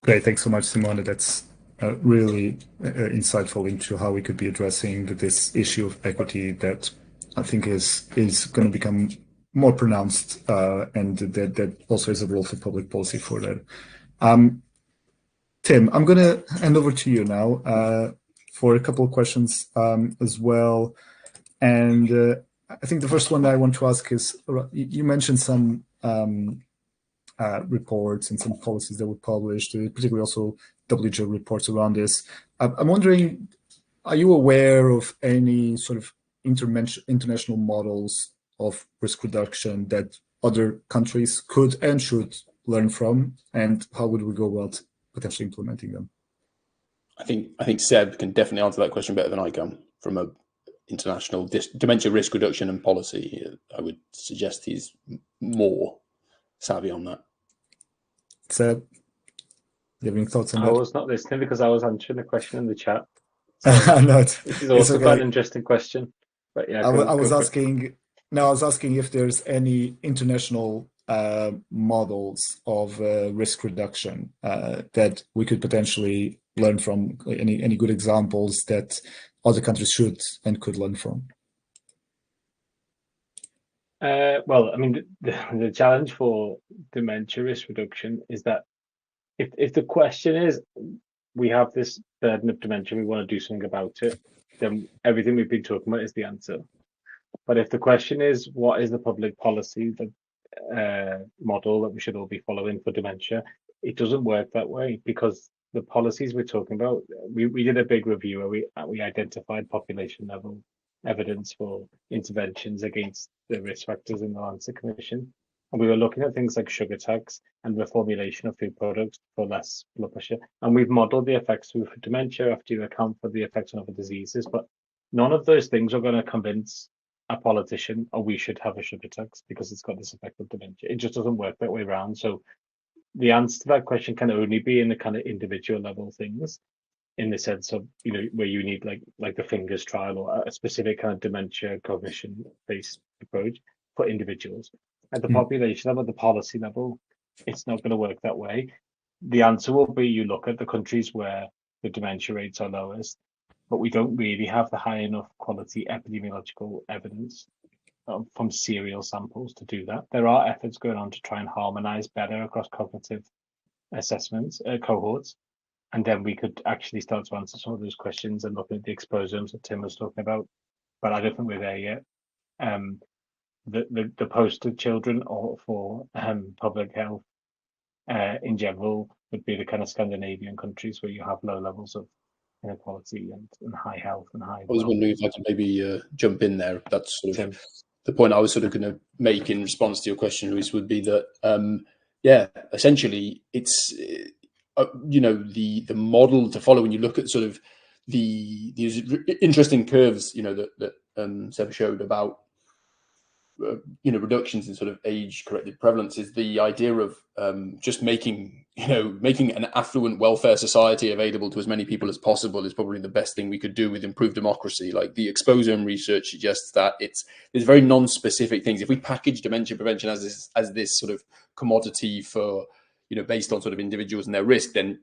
Great, thanks so much, Simone. That's really insightful into how we could be addressing this issue of equity that I think is going to become more pronounced, and that also is a role for public policy for that. Tim, I'm going to hand over to you now for a couple of questions as well. And I think the first one that I want to ask is, you mentioned some reports and some policies that were published, particularly also WHO reports around this. I'm wondering, are you aware of any sort of international models of risk reduction that other countries could and should learn from, and how would we go about potentially implementing them? I think Seb can definitely answer that question better than I can from a international dementia risk reduction and policy. I would suggest he's more savvy on that. Seb, do you have any thoughts on that? I was not listening because I was answering the question in the chat. So no, this is also quite an interesting question. But yeah, I was asking if there's any international models of risk reduction that we could potentially learn from. Any good examples that other countries should and could learn from? Well, I mean, the challenge for dementia risk reduction is that if the question is, we have this burden of dementia, we want to do something about it, then everything we've been talking about is the answer. But if the question is, what is the public policy, the model that we should all be following for dementia, it doesn't work that way, because the policies we're talking about, we did a big review where we identified population level evidence for interventions against the risk factors in the Lancet Commission. And we were looking at things like sugar tax and reformulation of food products for less blood pressure. And we've modeled the effects for dementia after you account for the effects on other diseases. But none of those things are going to convince a politician, oh, we should have a sugar tax because it's got this effect of dementia. It just doesn't work that way around. So the answer to that question can only be in the kind of individual level things, in the sense of, you know, where you need like the fingers trial or a specific kind of dementia cognition based approach for individuals. At the population level, the policy level, it's not going to work that way. The answer will be, you look at the countries where the dementia rates are lowest, but we don't really have the high enough quality epidemiological evidence from serial samples to do that. There are efforts going on to try and harmonize better across cognitive assessments, cohorts, and then we could actually start to answer some of those questions and look at the exposomes that Tim was talking about. But I don't think we're there yet. The poster children or for public health in general would be the kind of Scandinavian countries where you have low levels of inequality and high health and high. I was wondering if I could maybe jump in there. That's sort of the point I was sort of going to make in response to your question, Luis, would be that essentially it's the model to follow when you look at sort of these interesting curves, that Seb showed about reductions in sort of age-corrected prevalence is the idea of just making an affluent welfare society available to as many people as possible is probably the best thing we could do with improved democracy. Like the exposome research suggests that there's very non-specific things. If we package dementia prevention as this sort of commodity for based on sort of individuals and their risk, then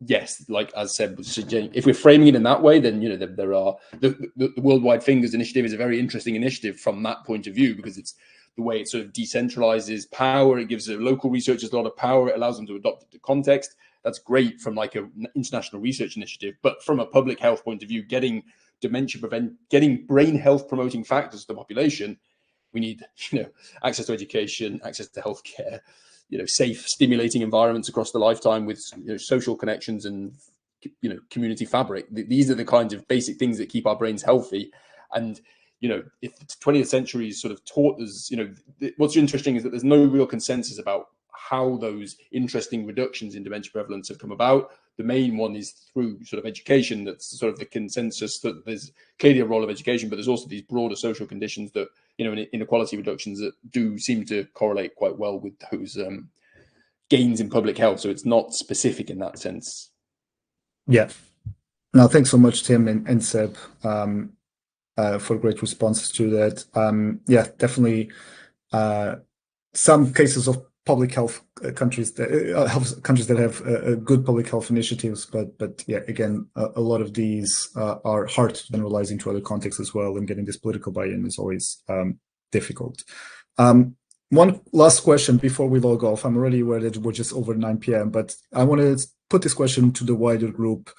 yes, like as Seb was suggesting, if we're framing it in that way, then there are the Worldwide Fingers Initiative is a very interesting initiative from that point of view, because it's the way it sort of decentralizes power. It gives the local researchers a lot of power. It allows them to adopt it to context. That's great from like an international research initiative, but from a public health point of view, getting brain health promoting factors to the population, we need access to education, access to healthcare, safe, stimulating environments across the lifetime with social connections and community fabric. These are the kinds of basic things that keep our brains healthy. And if the 20th century is sort of taught us, what's interesting is that there's no real consensus about how those interesting reductions in dementia prevalence have come about. The main one is through sort of education. That's sort of the consensus that there's clearly a role of education, but there's also these broader social conditions that, inequality reductions that do seem to correlate quite well with those gains in public health. So it's not specific in that sense. Yeah. No, thanks so much, Tim and Seb, for great responses to that. Yeah, definitely some cases of public health countries that have good public health initiatives, but yeah, again, a lot of these are hard to generalize into other contexts as well, and getting this political buy-in is always difficult. One last question before we log off. I'm already aware that we're just over 9 p.m., but I want to put this question to the wider group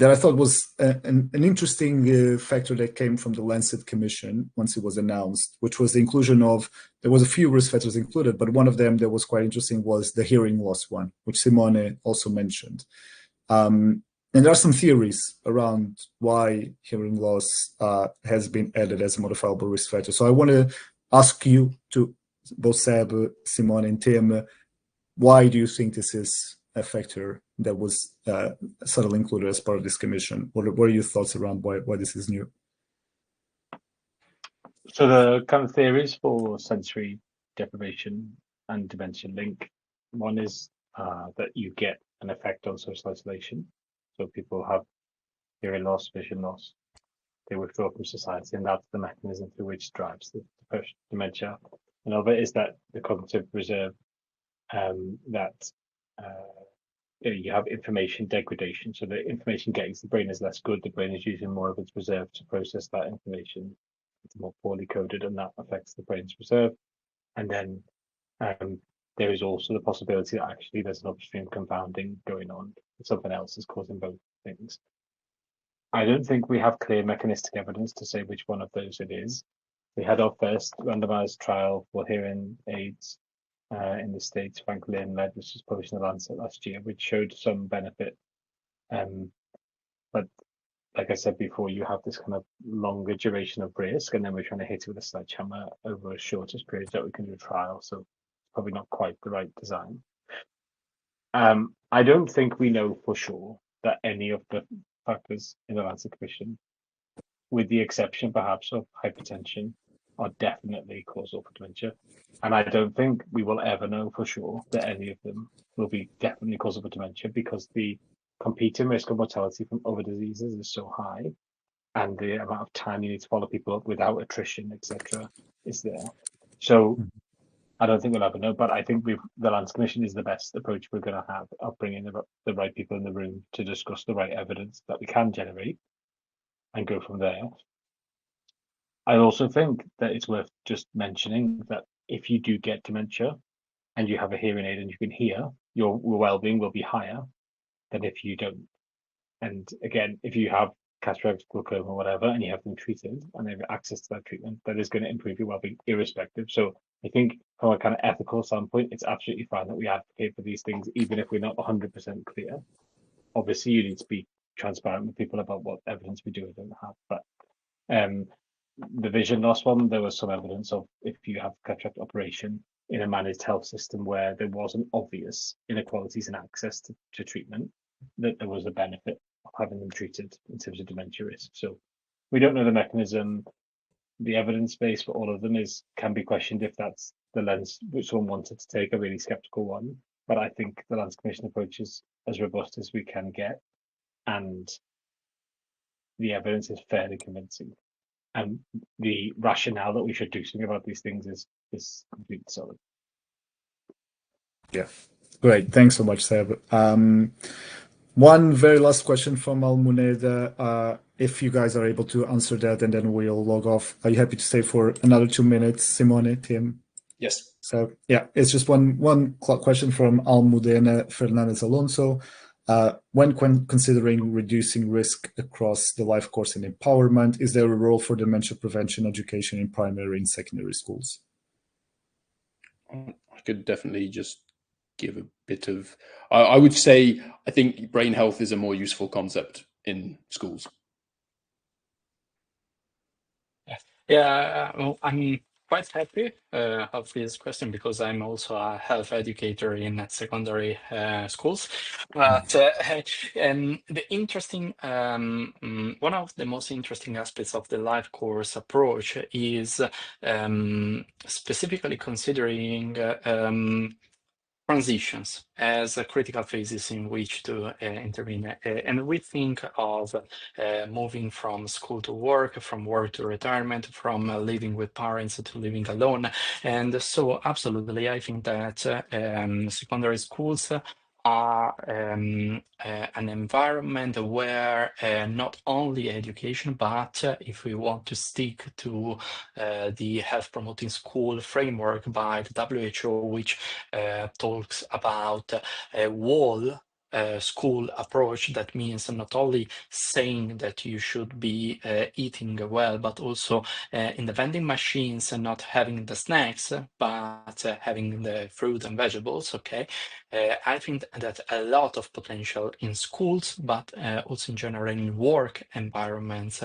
that I thought was an interesting factor that came from the Lancet Commission once it was announced, which was the inclusion of, there was a few risk factors included, but one of them that was quite interesting was the hearing loss one, which Simone also mentioned. And there are some theories around why hearing loss has been added as a modifiable risk factor. So I want to ask you, to both Seb, Simone, and Tim, why do you think this is a factor that was subtly included as part of this commission? What are your thoughts around why this is new? So the kind of theories for sensory deprivation and dementia link, one is that you get an effect on social isolation. So people have hearing loss, vision loss, they withdraw from society, and that's the mechanism through which drives the dementia. Another is that the cognitive reserve, you have information degradation. So the information getting to the brain is less good. The brain is using more of its reserve to process that information. It's more poorly coded, and that affects the brain's reserve. And then there is also the possibility that actually there's an upstream confounding going on. Something else is causing both things. I don't think we have clear mechanistic evidence to say which one of those it is. We had our first randomized trial for hearing aids in the States, Frank Lin led, which was published in the Lancet last year, which showed some benefit. But like I said before, you have this kind of longer duration of risk, and then we're trying to hit it with a sledgehammer over a shortest period that we can do a trial. So probably not quite the right design. I don't think we know for sure that any of the factors in the Lancet Commission, with the exception perhaps of hypertension, are definitely causal for dementia. And I don't think we will ever know for sure that any of them will be definitely causal for dementia, because the competing risk of mortality from other diseases is so high, and the amount of time you need to follow people up without attrition, etc., is there. So I don't think we'll ever know, but I think the Lancet Commission is the best approach we're going to have of bringing the right people in the room to discuss the right evidence that we can generate and go from there. I also think that it's worth just mentioning that if you do get dementia and you have a hearing aid and you can hear, your well-being will be higher than if you don't. And again, if you have cataract, glaucoma, or whatever, and you have them treated and they have access to that treatment, that is going to improve your well-being irrespective. So I think from a kind of ethical standpoint, it's absolutely fine that we advocate for these things, even if we're not 100% clear. Obviously, you need to be transparent with people about what evidence we do or don't have. But the vision loss one, there was some evidence of, if you have cataract operation in a managed health system where there wasn't obvious inequalities in access to treatment, that there was a benefit of having them treated in terms of dementia risk. So we don't know the mechanism. the evidence base for all of them can be questioned if that's the lens which someone wanted to take, a really skeptical one. But I think the Lands Commission approach is as robust as we can get, and the evidence is fairly convincing. And the rationale that we should do something about these things is completely solid. Yeah, great. Thanks so much, Seb. One very last question from Almuneda. If you guys are able to answer that, and then we'll log off. Are you happy to stay for another 2 minutes, Simone, Tim? Yes. So yeah, it's just one question from Almudena Fernandez Alonso. When considering reducing risk across the life course in empowerment, is there a role for dementia prevention education in primary and secondary schools? I could definitely just give a bit of, I would say, I think brain health is a more useful concept in schools. Yeah, well, I'm quite happy of this question because I'm also a health educator in secondary schools. But the interesting, one of the most interesting aspects of the life course approach is specifically considering transitions as critical phases in which to intervene. And we think of moving from school to work, from work to retirement, from living with parents to living alone. And so absolutely, I think that secondary schools are an environment where not only education, but if we want to stick to the health promoting school framework by the WHO, which talks about a whole school approach, that means not only saying that you should be eating well, but also in the vending machines and not having the snacks, but having the fruit and vegetables. Okay, I think that a lot of potential in schools, but also in general in work environments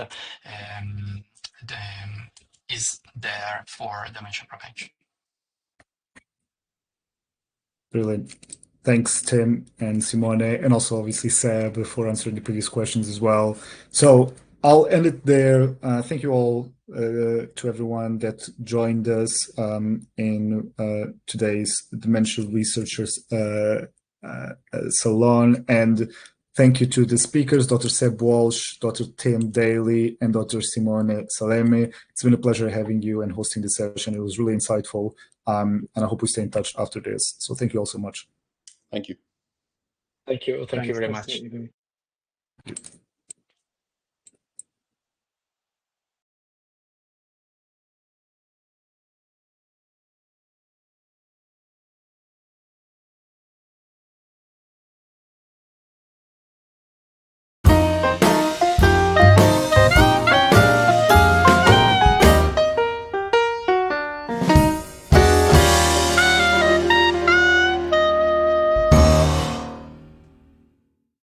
is there for dementia prevention. Brilliant. Thanks, Tim and Simone, and also obviously Seb for answering the previous questions as well. So I'll end it there. Thank you all to everyone that joined us in today's Dementia Researchers Salon. And thank you to the speakers, Dr. Seb Walsh, Dr. Tim Daly, and Dr. Simone Salemme. It's been a pleasure having you and hosting this session. It was really insightful. And I hope we stay in touch after this. So thank you all so much. Thank you. Thank you. Thank you very much. Nice to meet you.